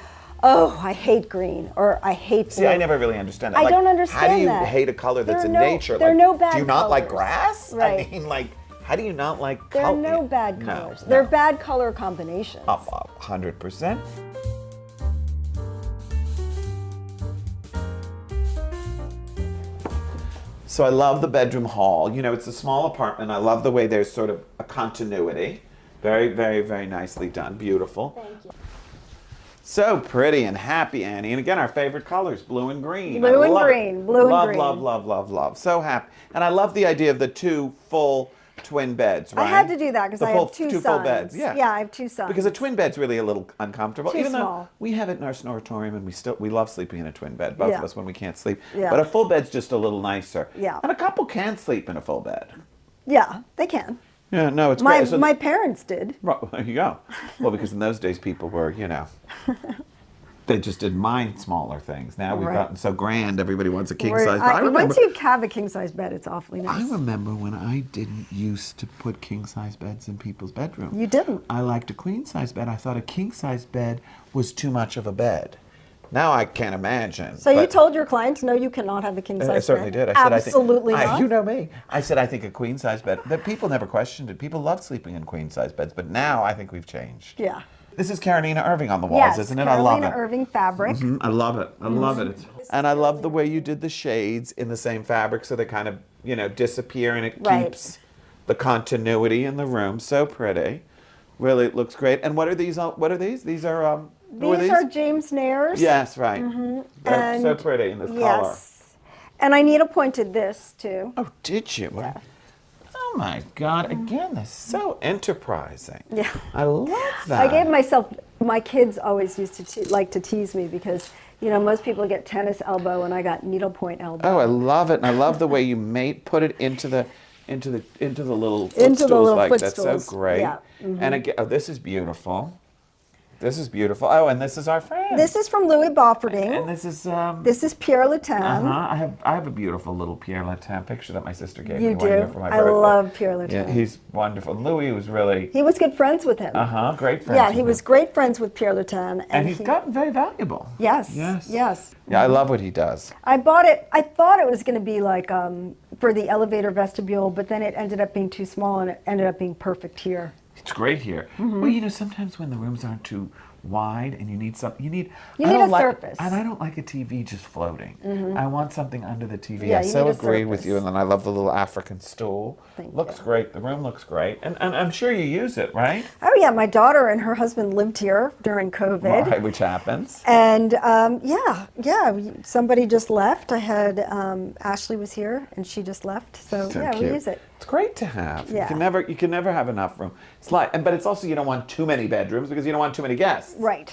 oh, I hate green, or I hate blue. See, I never really understand that. I Like, don't understand How do you that. hate a color that's There in are no- nature? there are Like, no bad Do you not like colors. grass? Right. I mean, like, how do you not like There are color? no bad No, colors. no. They're bad color combinations. 100%. So I love the bedroom hall. You know, it's a small apartment. I love the way there's sort of a continuity. Very, very, very nicely done. Beautiful. Thank you. So pretty and happy, Annie. And again, our favorite colors, blue and green. Blue I and love it. green, blue and love, green. Love, love, love, love. So happy. And I love the idea of the two full twin beds, right? I had to do that because The I full- have two full sons. beds, yeah. I have two sons. Because a twin bed's really a little uncomfortable. Too Even though small. we have it in our sanatorium and we love sleeping in a twin bed, both Yeah. of us when we can't sleep. Yeah. But a full bed's just a little nicer. Yeah. And a couple can sleep in a full bed. Yeah, they can. Yeah, no, it's My great. So- my parents did. Well, there you go. Well, because in those days people were, you know, they just didn't mind smaller things. Now we've Right. gotten so grand, everybody wants a king Where- size. But I remember, once you have a king size bed, it's awfully nice. I remember when I didn't used to put king size beds in people's bedrooms. You didn't. I liked a queen size bed. I thought a king size bed was too much of a bed. Now I can't imagine. So you but- told your clients, no, you cannot have a king size bed? I certainly did. I said, absolutely I think, not. You know me. I said, I think a queen size bed. But people never questioned it. People loved sleeping in queen size beds. But now I think we've changed. Yeah. This is Carolina Irving on the walls, Yes, isn't it? I love Carolina it. Irving fabric. I love it. I love it. And I love the way you did the shades in the same fabric, so they're kind of disappear, and it Right. keeps the continuity in the room. So pretty. Really, it looks great. And what are these? What are these? These are who These are James Nairs. Yes, right. They're so And- pretty in this color. Yes. And I needle pointed this too. Oh, did you? Yeah. Oh my God! Again, they're so enterprising. Yeah. I love that. I gave my kids always used to like to tease me because, most people get tennis elbow and I got needlepoint elbow. Oh, I love it, and I love the way you put it into the little Into the footstools little like footstools. that's so great. Yeah. And again, this is beautiful. This is beautiful. Oh, and this is our friend. This is from Louis Bofferding. And this is This is Pierre Latin. I have a beautiful little Pierre Latin picture that my sister gave You me one year do. for my I birthday. love Pierre Latin. Yeah, he's wonderful. Louis was really He was good friends with him. great friend. Yeah, he was great friends with Pierre Latin. and he's gotten very valuable. Yes. Yes. Yes. Yeah, I love what he does. I bought it. I thought it was going to be like for the elevator vestibule, but then it ended up being too small, and it ended up being perfect here. It's great here. Well, sometimes when the rooms aren't too wide and you need You need a surface. And I don't like a TV just floating. I want something under the TV. Yeah, I you so need a agree with surface. you. And then I love the little African stool. Thank looks you. great. The room looks great. And I'm sure you use it, right? Oh yeah, my daughter and her husband lived here during COVID. Right, which happens. And somebody just left. I had Ashley was here, and she just left. So So yeah, cute. we use it. It's great to have. Yeah. You can never have enough room. But it's also you don't want too many bedrooms because you don't want too many guests. Right.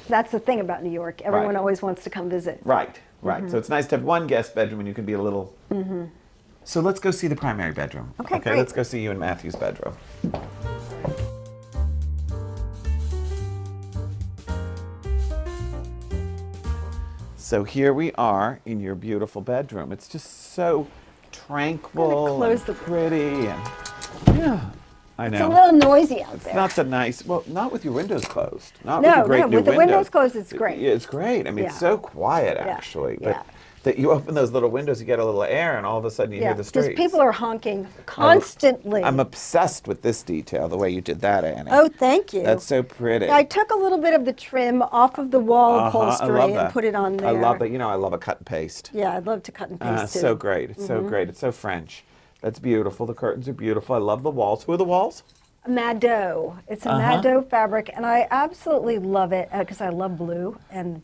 That's the thing about New York. Everyone Right. always wants to come visit. Right. So it's nice to have one guest bedroom and you can be a little. So let's go see the primary bedroom. Okay, great. Let's go see you in Matthew's bedroom. So here we are in your beautiful bedroom. It's just so tranquil close and the- pretty and yeah, I know. It's a little noisy out It's there. not the nice. Well, not with your windows closed. Not No, with your great no, new with the windows. windows closed, it's great. Yeah, it's great. I mean, it's Yeah. so quiet Yeah, actually. yeah. But that you open those little windows, you get a little air, and all of a sudden you hear the streets. because people are honking constantly. I'm obsessed with this detail, the way you did that, Annie. Oh, thank you. That's so pretty. I took a little bit of the trim off of the wall I upholstery love and that. put it on there. I love that. I love a cut and paste. Yeah, I'd love to cut and paste too. So great. It's so great. It's so French. That's beautiful. The curtains are beautiful. I love the walls. Who are the walls? Mado. It's a Mado fabric, and I absolutely love it because I love blue and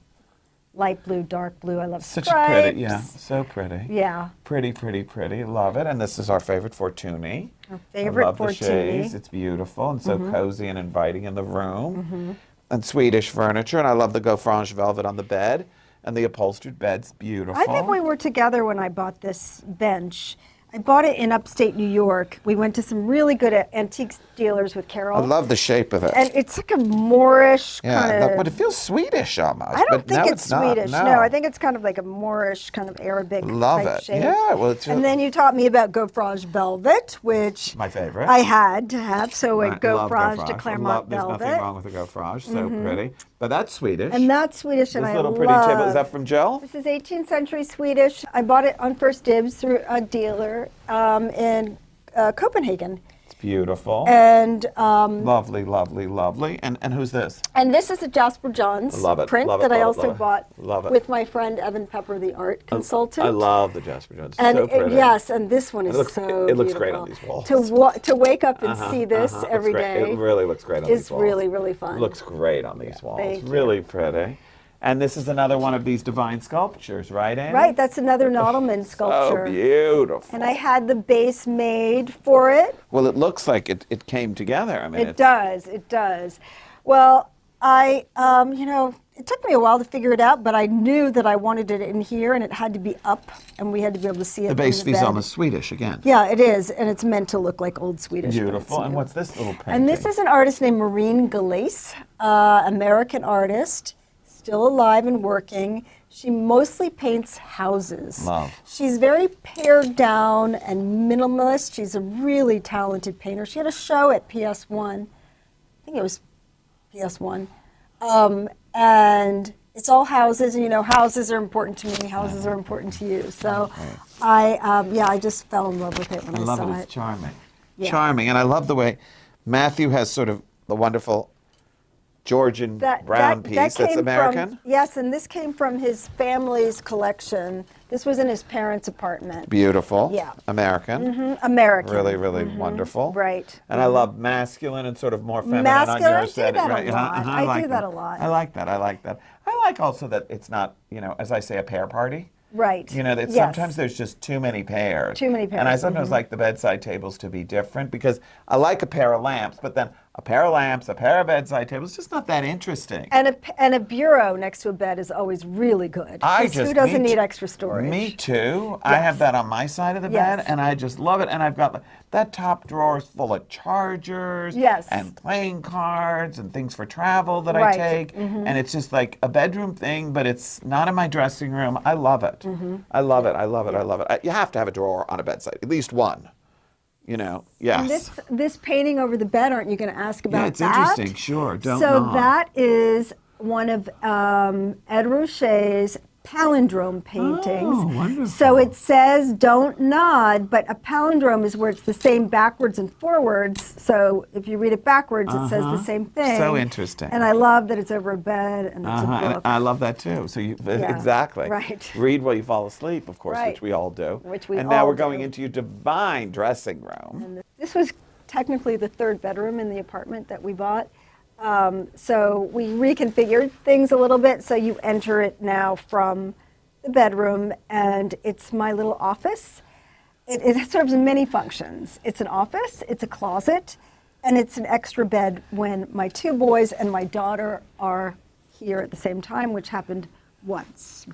light blue, dark blue. I love Such stripes. a pretty, yeah, so pretty. Yeah. Pretty, pretty, pretty. Love it. And this is our favorite Fortuny. Our favorite I love the Fortuny. shades. It's beautiful and so cozy and inviting in the room. And Swedish furniture. And I love the Gaufrange velvet on the bed. And the upholstered bed's beautiful. I think we were together when I bought this bench. I bought it in upstate New York. We went to some really good antiques dealers with Carol. I love the shape of it. And it's like a Moorish kind of. But it feels Swedish almost. I don't but think no, it's not. Swedish. No, I think it's kind of like a Moorish, kind of Arabic Love type it. shape. Yeah, well, it's And then you taught me about Gaufrange velvet, which my favorite. I had to have. So a I love Gaufrange de Gaufrange. Claremont There's velvet. nothing wrong with a Gaufrange. So pretty. But that's Swedish. And that's Swedish, and this I little love. pretty table. Is that from Jill? This is 18th century Swedish. I bought it on first dibs through a dealer in Copenhagen. It's beautiful. And Lovely, lovely, lovely. And who's this? and this is a Jasper Johns Love it, print love it, that I love it, also love it. bought Love it. with my friend Evan Pepper, the art consultant. I love the Jasper Jones. It's And so pretty. yes, and this one is It looks- so it looks great beautiful. on these walls. To wake up and see this It's every great. day It really looks great on is these walls. really, really fun. It looks great on these walls. thank you. Really pretty. And this is another one of these divine sculptures, right, Annie? Right, that's another Nautilman sculpture. Oh, beautiful. And I had the base made for it. Well, it looks like it came together. I mean, It does. Well, it took me a while to figure it out, but I knew that I wanted it in here, and it had to be up, and we had to be able to see it. the base in fees bed. almost Swedish again. Yeah, it is, and it's meant to look like old Swedish. but it's Beautiful. And new. what's this little painting? And this is an artist named Maureen Galace, American artist, still alive and working. She mostly paints houses. Love. She's very pared down and minimalist. She's a really talented painter. She had a show at PS1. I think it was PS1. And it's all houses, and houses are important to me. Houses are important to you. So I just fell in love with it when I love saw it. it. It's charming. Yeah. Charming. And I love the way Matthew has sort of the wonderful Georgian brown piece. That's came American? Yes, and this came from his family's collection. This was in his parents' apartment. Beautiful. Yeah. American. American. Really, really wonderful. Right. And I love masculine and sort of more feminine Masculine, on your I set. do that Right? a lot. Uh-huh. I do that a lot. I like that. I like that. I like also that it's not, as I say, a pair party. Right. That Yes. sometimes there's just too many pairs. Too many pairs. And I sometimes like the bedside tables to be different because I like a pair of lamps, but then a pair of lamps, a pair of bedside tables, just not that interesting. And a bureau next to a bed is always really good. Who doesn't need extra storage? Me too. I have that on my side of the bed, and I just love it. And I've got that top drawer is full of chargers, and playing cards and things for travel that I take. And it's just like a bedroom thing, but it's not in my dressing room. I love it. I love it. I love it. I love it. You have to have a drawer on a bedside, at least one. Yes. And this painting over the bed, aren't you going to ask about that? Yeah, it's interesting. Sure. Don't So nod. that is one of Ed Ruscha's palindrome paintings. Oh, wonderful. So it says don't nod, but a palindrome is where it's the same backwards and forwards. So if you read it backwards, it says the same thing. So interesting. And I love that it's over a bed and it's a book. And I love that too. So exactly. Right. Read while you fall asleep, of course, Right. which we all do. Which we And now all we're going do. into your divine dressing room. And this was technically the third bedroom in the apartment that we bought. So we reconfigured things a little bit. So you enter it now from the bedroom, and it's my little office. It serves many functions. It's an office, it's a closet, and it's an extra bed when my two boys and my daughter are here at the same time, which happened once.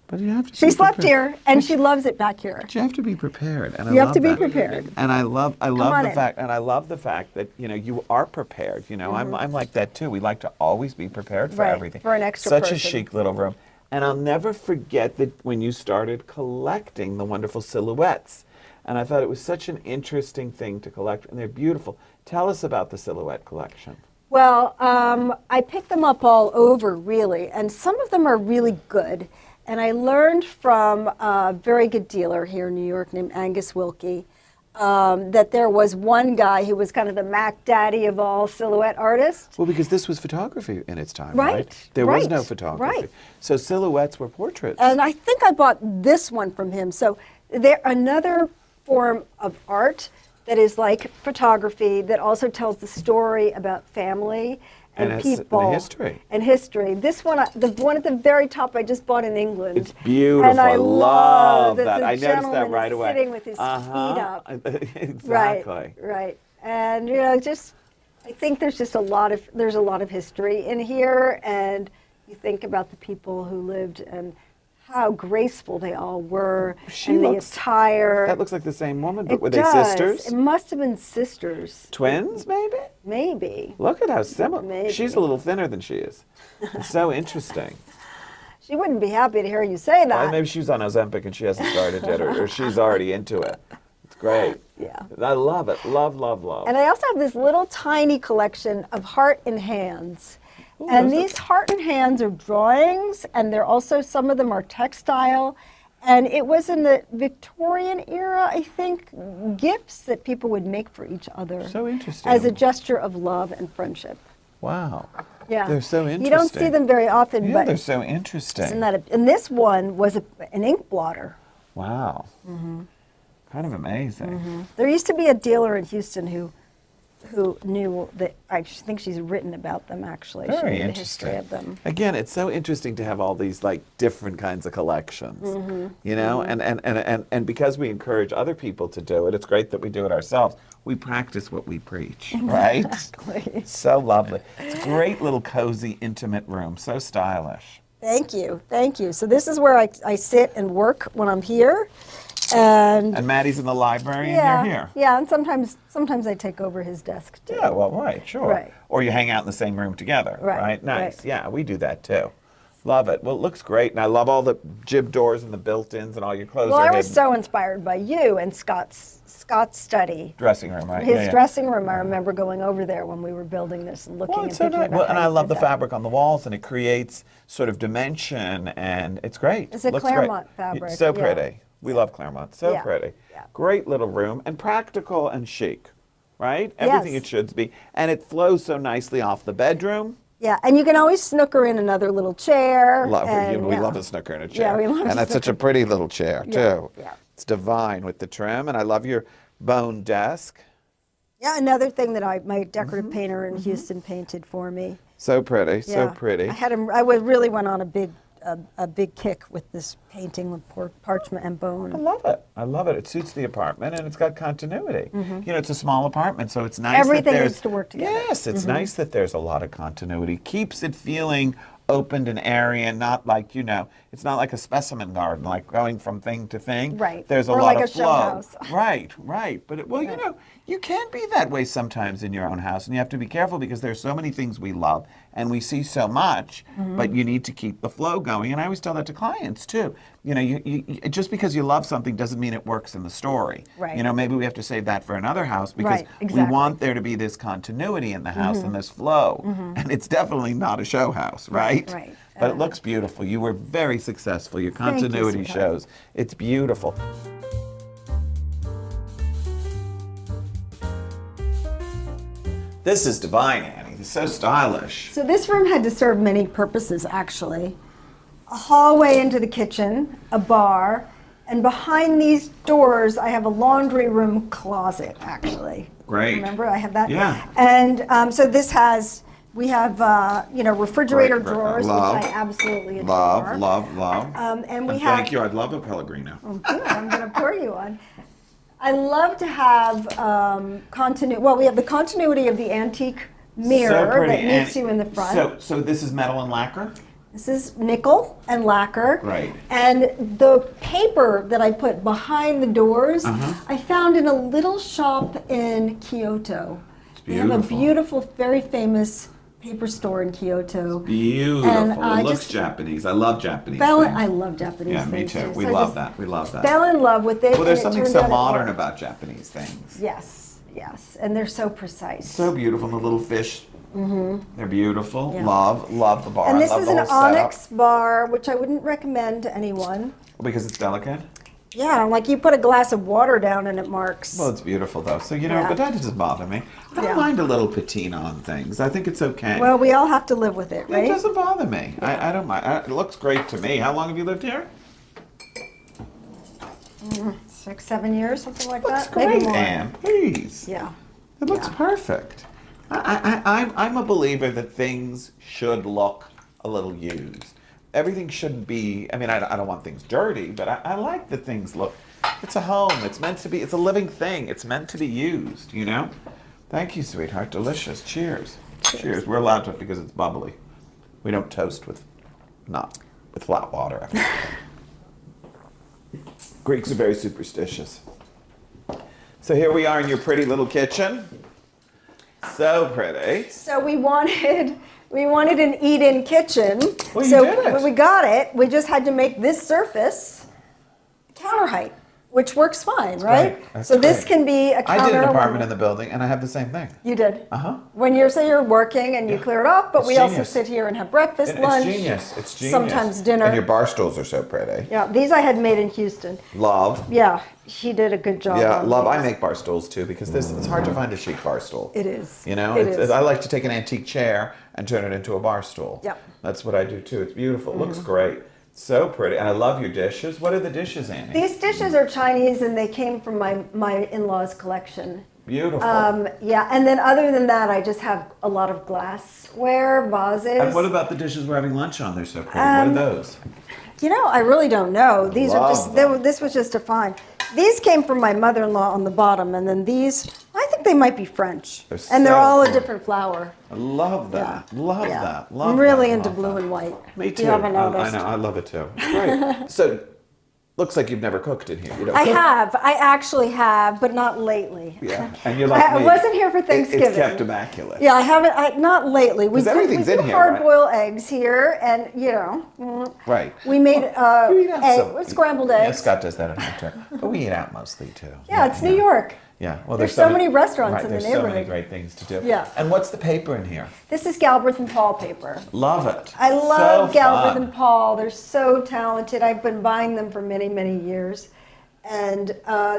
But you have to she be slept prepared. here, and she loves it back here. But you have to be prepared, and You I have to love be that. prepared. And I love on the in. fact, and I love the fact that you are prepared. I'm like that too. We like to always be prepared for Right, everything. for an extra Such person. a chic little room. And I'll never forget that when you started collecting the wonderful silhouettes. And I thought it was such an interesting thing to collect, and they're beautiful. Tell us about the silhouette collection. Well, I picked them up all over, really, and some of them are really good. And I learned from a very good dealer here in New York named Angus Wilkie that there was one guy who was kind of the Mac Daddy of all silhouette artists. Well, because this was photography in its time, right? Right, There was right, no photography. right. So silhouettes were portraits. And I think I bought this one from him. So they're another form of art that is like photography that also tells the story about family and it's people and history. And history. This one, the one at the very top, I just bought in England. It's beautiful. And I love that. the I noticed that gentleman right is away. sitting with his feet up. Exactly. Right. And I think there's a lot of history in here, and you think about the people who lived and how graceful they all were, and the attire. That looks like the same woman, but It were does. they sisters? It must have been sisters. Twins, maybe? Maybe. Look at how similar. Maybe. She's a little thinner than she is. It's so interesting. She wouldn't be happy to hear you say that. Well, maybe she's on Ozempic and she hasn't started yet, or she's already into it. It's great. Yeah. I love it. Love, love, love. And I also have this little tiny collection of heart and hands. Ooh, And those are- these heart and hands are drawings, and they're also, some of them are textile. And it was in the Victorian era, I think, gifts that people would make for each other. So interesting. As a gesture of love and friendship. Wow. Yeah. They're so interesting. You don't see them very often, Yeah, but they're so interesting. isn't that and this one was an ink blotter. Wow. Kind of amazing. There used to be a dealer in Houston who knew that. I think she's written about them, actually. She Very knew the history interesting. of them. Again, it's so interesting to have all these like different kinds of collections, you know, and because we encourage other people to do it, it's great that we do it ourselves. We practice what we preach, right? Exactly. So lovely. It's a great little cozy, intimate room. So stylish. Thank you, thank you. So this is where I sit and work when I'm here, and Maddie's in the library, yeah, and you're here. yeah, and sometimes I take over his desk too. Yeah, well, right, sure. Right. Or you hang out in the same room together, Right, right? Nice. right. Yeah, we do that too. Love it. Well, it looks great, and I love all the jib doors and the built-ins and all your clothes Well, are I was hidden. so inspired by you and Scott's study. Dressing room, right? His Yeah, yeah. dressing room, I remember going over there when we were building this and looking Well, and it's so thinking nice. about Well, and how I you love did the that. fabric on the walls, and it creates sort of dimension, and it's great. It's a Looks Claremont great. fabric, It's so yeah. pretty. We love Claremont. So Yeah, pretty. yeah. Great little room, and practical and chic, right? Everything Yes. it should be. And it flows so nicely off the bedroom. Yeah, and you can always snooker in another little chair. Love it. And, We yeah. love a snooker in a chair. Yeah, we love and a that's such a snooker. pretty little chair, Yeah, too. yeah. It's divine with the trim, and I love your bone desk. Yeah, another thing that my decorative painter in Houston painted for me. So pretty, so Yeah. pretty. Really went on a big kick with this painting with parchment and bone. I love it. I love it. It suits the apartment, and it's got continuity. You know, it's a small apartment, so it's nice Everything that there's... needs to work together. Yes, it's nice that there's a lot of continuity. Keeps it feeling opened and airy and not like, you know, it's not like a specimen garden, like going from thing to thing. Right. There's a Or lot like of a show flow. house. Right, right. But, you know, you can be that way sometimes in your own house, and you have to be careful because there's so many things we love, and we see so much, but you need to keep the flow going. And I always tell that to clients, too. You know, you just because you love something doesn't mean it works in the story. Right. You know, maybe we have to save that for another house because Right, exactly. we want there to be this continuity in the house and this flow. And it's definitely not a show house, right? Right. But it looks beautiful. You were very successful. Your you, continuity sweetheart. shows. It's beautiful. This is divine, Annie. It's so stylish. So this room had to serve many purposes, actually. A hallway into the kitchen, a bar, and behind these doors, I have a laundry room closet, actually. Great. Remember, I have that? Yeah. And so this has, we have, refrigerator Great. drawers, Love. which I absolutely adore. Love. And we have, Thank you. I'd love a Pellegrino. good, I'm going to pour you one. I love to have continuity. Well, we have the continuity of the antique mirror that meets you in the front. So this is metal and lacquer? This is nickel and lacquer. Right. And the paper that I put behind the doors, Uh-huh. I found in a little shop in Kyoto. They have a beautiful. beautiful, very famous paper store in Kyoto. Beautiful. And It I looks just Japanese. I love Japanese I things. love Japanese Yeah, me things too. We So I love just that. We love that. Fell in love with it. Well, there's and it something turned so out it modern worked. about Japanese things. Yes. And they're so precise. So beautiful. The little fish. They're beautiful. Yeah. Love the bar. And this love is the an whole setup. onyx bar, which I wouldn't recommend to anyone. Because it's delicate? Yeah, like you put a glass of water down and it marks. Well, it's beautiful though. So, you know, Yeah. but that doesn't bother me. I don't Yeah. mind a little patina on things. I think it's okay. Well, we all have to live with it, It right? doesn't bother me. I don't mind. It looks great to me. How long have you lived here? 6, 7 years, something like Looks that. great, Maybe more. Anne. Please. Yeah. It looks Yeah. perfect. I'm a believer that things should look a little used. Everything shouldn't be, I mean, I don't want things dirty, but I like that things look, it's a home. It's meant to be, it's a living thing. It's meant to be used, you know? Thank you, sweetheart. Delicious. Cheers. Cheers. We're allowed to because it's bubbly. We don't toast with flat water. Greeks are very superstitious. So here we are in your pretty little kitchen. So pretty. So we wanted an eat-in kitchen. Well, you so did it. when we got it, we just had to make this surface counter height, which works fine, right? great. That's So this great. can be a counter. I did an apartment in the building, and I have the same thing. You did? Uh-huh. When you're working and you clear it off, but It's we also genius. sit here and have breakfast, lunch. It's genius. It's genius. Sometimes dinner. And your bar stools are so pretty. Yeah, these I had made in Houston. Love. Yeah, she did a good job. Yeah, on love. I these. make bar stools too because it's hard to find a chic bar stool. It is. You know, It is. I like to take an antique chair and turn it into a bar stool. Yep. That's what I do too. It's beautiful. It looks great. So pretty. And I love your dishes. What are the dishes, Annie? These dishes are Chinese and they came from my in-laws' collection. Beautiful. Yeah, and then other than that, I just have a lot of glassware, vases. And what about the dishes we're having lunch on? They're so pretty. What are those? You know, I really don't know. These are Love just, them. this was just a find. These came from my mother-in-law on the bottom, and then these, I think they might be French. They're And they're so all a cool. different flower. I love that. Yeah. Love Yeah. that. Love I'm really that. into Love blue that. and white. Me If too. you haven't I noticed. know. I love it too. Great. So, looks like you've never cooked in here. You don't I cook. have. I actually have, but not lately. Yeah. And you're like I me. wasn't here for Thanksgiving. It's kept immaculate. Yeah, I haven't. Not lately. We 'Cause everything's in here, right? hard-boiled eggs here, and Right. we made You eat out some- scrambled Yeah, eggs. Scott does that at home too. But we eat out mostly too. Yeah, it's New York. Yeah. Well, There's so many restaurants right, in the there's so many neighborhood. great things to do. Yeah. And what's the paper in here? This is Galbraith and Paul paper. Love it. I love So Galbraith fun. and Paul. They're so talented. I've been buying them for many, many years. And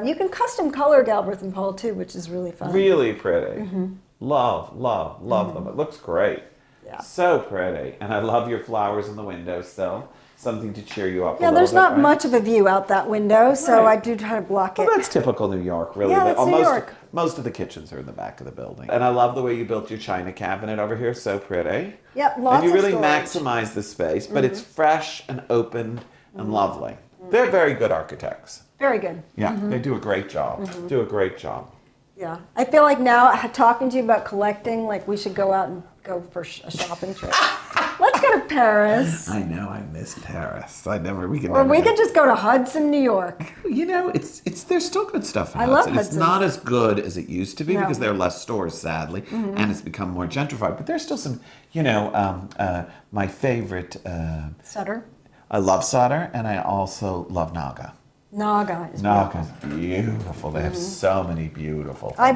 you can custom color Galbraith and Paul too, which is really fun. Really pretty. Mm-hmm. Love them. It looks great. Yeah. So pretty. And I love your flowers in the window still. Something to cheer you up a Yeah, little there's bit, not right? much of a view out that window, so Right. I do try to block Well, it. that's typical New York, really. Yeah, that's New York. Most of the kitchens are in the back of the building. And I love the way you built your china cabinet over here. So pretty. Yep, lots And you of really storage. maximize the space, but it's fresh and open and lovely. They're very good architects. Very good. Yeah, they do a great job. Do a great job. Yeah. I feel like now, talking to you about collecting, like we should go out and go for a shopping trip. Let's go to Paris. I know, I miss Paris. We can Or we could just go to Hudson, New York. You know, it's there's still good stuff in I love Hudson. It's Hudson. not as good as it used to be No. because there are less stores, sadly, and it's become more gentrified. But there's still some, my favorite. Sutter. I love Sutter, and I also love Naga. Naga is Naga's beautiful. They have so many beautiful things. I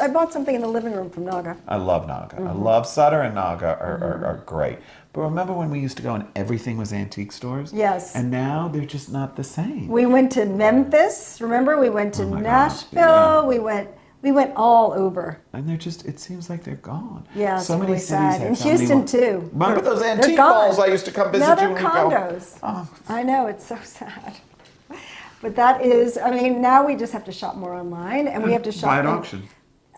bought something in the living room from Naga. I love Naga. I love Sutter and Naga are great. But remember when we used to go and everything was antique stores? Yes. And now they're just not the same. We went to Memphis. Remember, we went to Oh my Nashville. gosh, We went all over. And they're just, it seems like they're gone. Yeah, it's so many really cities sad. have In so many Houston more- too. Remember those They're antique gone. malls I used to come visit Now you they're when we go? condos. Oh. I know, it's so sad. But that is, I mean, now we just have to shop more online, and we have to shop Buy at auction.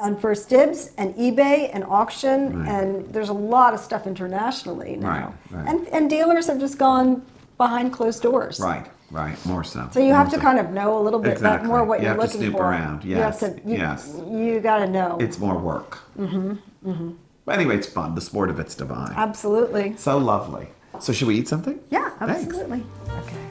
on First Dibs and eBay and auction, Right. and there's a lot of stuff internationally now. Right, right. And dealers have just gone behind closed doors. Right, more so. So you have to kind of know a little bit Exactly. more what You you're have to looking snoop for. around. Yes, yes. You got to know. It's more work. But anyway, it's fun. The sport of it's divine. Absolutely. So lovely. So should we eat something? Yeah, Thanks. absolutely. Okay.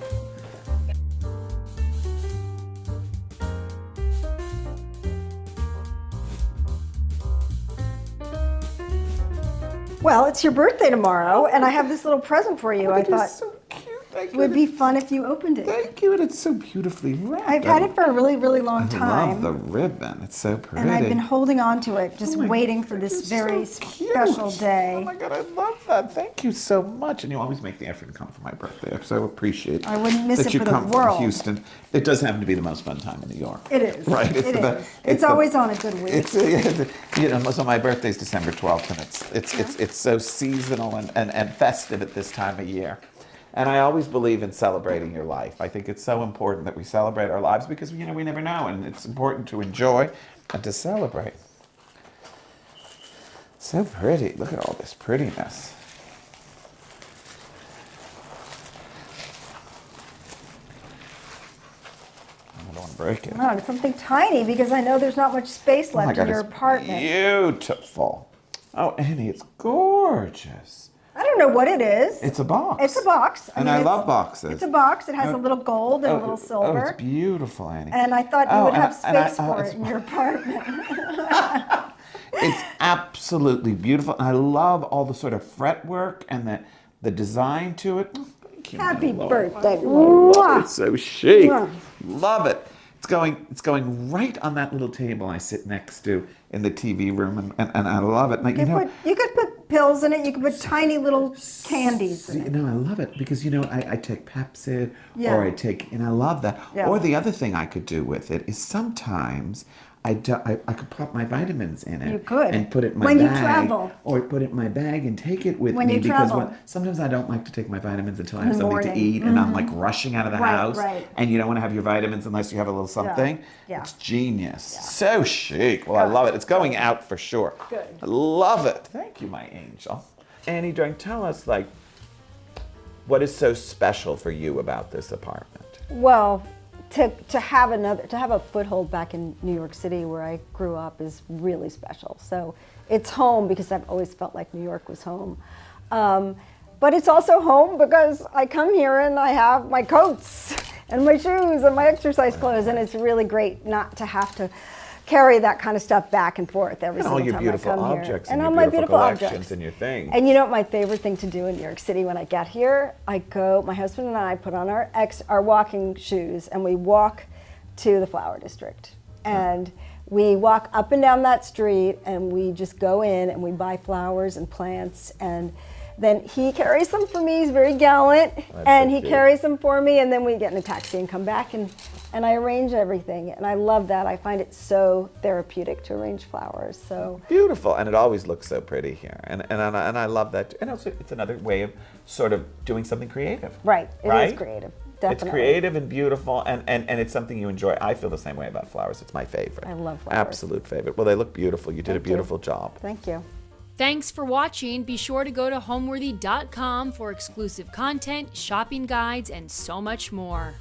Well, it's your birthday tomorrow, and I have this little present for you. I It is thought so cute. Thank it you. would be fun if you opened it. Thank you, and it's so beautifully wrapped. I've had it for a really, really long I time. love the ribbon. It's so pretty. And I've been holding on to it, just Oh my waiting for God, this it's very so cute. special day. Oh my God, I love that. Thank you so much. And you always make the effort to come for my birthday. I so appreciate I wouldn't miss that it you for the come world. from Houston. It does happen to be the most fun time in New York. It is. Right? It the- is. It's the- always on a good week. So my birthday's December 12th, and it's so seasonal and festive at this time of year. And I always believe in celebrating your life. I think it's so important that we celebrate our lives because we never know, and it's important to enjoy and to celebrate. So pretty. Look at all this prettiness. I don't want to break it. No, it's something tiny because I know there's not much space Oh my left God, in your it's apartment. beautiful. Oh, Annie, it's gorgeous. I don't know what it is. It's a box. It's a box. And mean, I it's- love boxes. It's a box. It has a little gold and a little Oh, silver. it's beautiful, Annie. And I thought you Oh, would and have I- space for it's- it in your apartment. It's absolutely beautiful. And I love all the sort of fretwork and the design to it. Thank you, Happy my Lord. birthday. I love Mwah. it. So chic. Mwah. Love it. It's going right on that little table I sit next to in the TV room, and I love it. And, You could put pills in it. You could put tiny little candies in it. I love it because I take Pepsid Yeah. or and I love that. Yeah. Or the other thing I could do with it is sometimes I could pop my vitamins in it. You could. And put it in my When bag. you travel. Or put it in my bag and take it with When me you because travel. sometimes I don't like to take my vitamins until I have the something to morning. eat and I'm like rushing out of the Right, house. right. And you don't want to have your vitamins unless you have a little something. Yeah. It's genius. So chic. Well, I love it. It's going out for sure. Good. I love it. Thank you, my angel. Annie, tell us, what is so special for you about this apartment? Well, to have a foothold back in New York City where I grew up is really special. So it's home because I've always felt like New York was home. But it's also home because I come here and I have my coats and my shoes and my exercise clothes, and it's really great not to have to carry that kind of stuff back and forth every And single all your time beautiful I come objects here. and all your my beautiful collections objects. and your things. And you know what my favorite thing to do in New York City when I get here? My husband and I put on our walking shoes and we walk to the flower district. And we walk up and down that street and we just go in and we buy flowers and plants, and then he carries them for me. He's very gallant, and so he cute. carries them for me, and then we get in a taxi and come back, and and I arrange everything, and I love that. I find it so therapeutic to arrange flowers. So beautiful, and it always looks so pretty here, and I love that. And also, it's another way of sort of doing something creative. right, it Right? is creative. Definitely. It's creative and beautiful, and it's something you enjoy. I feel the same way about flowers. It's my favorite. I love flowers. Absolute favorite. Well, they look beautiful. You did a Thank you. beautiful job. Thank you. Thanks for watching. Be sure to go to homeworthy.com for exclusive content, shopping guides, and so much more.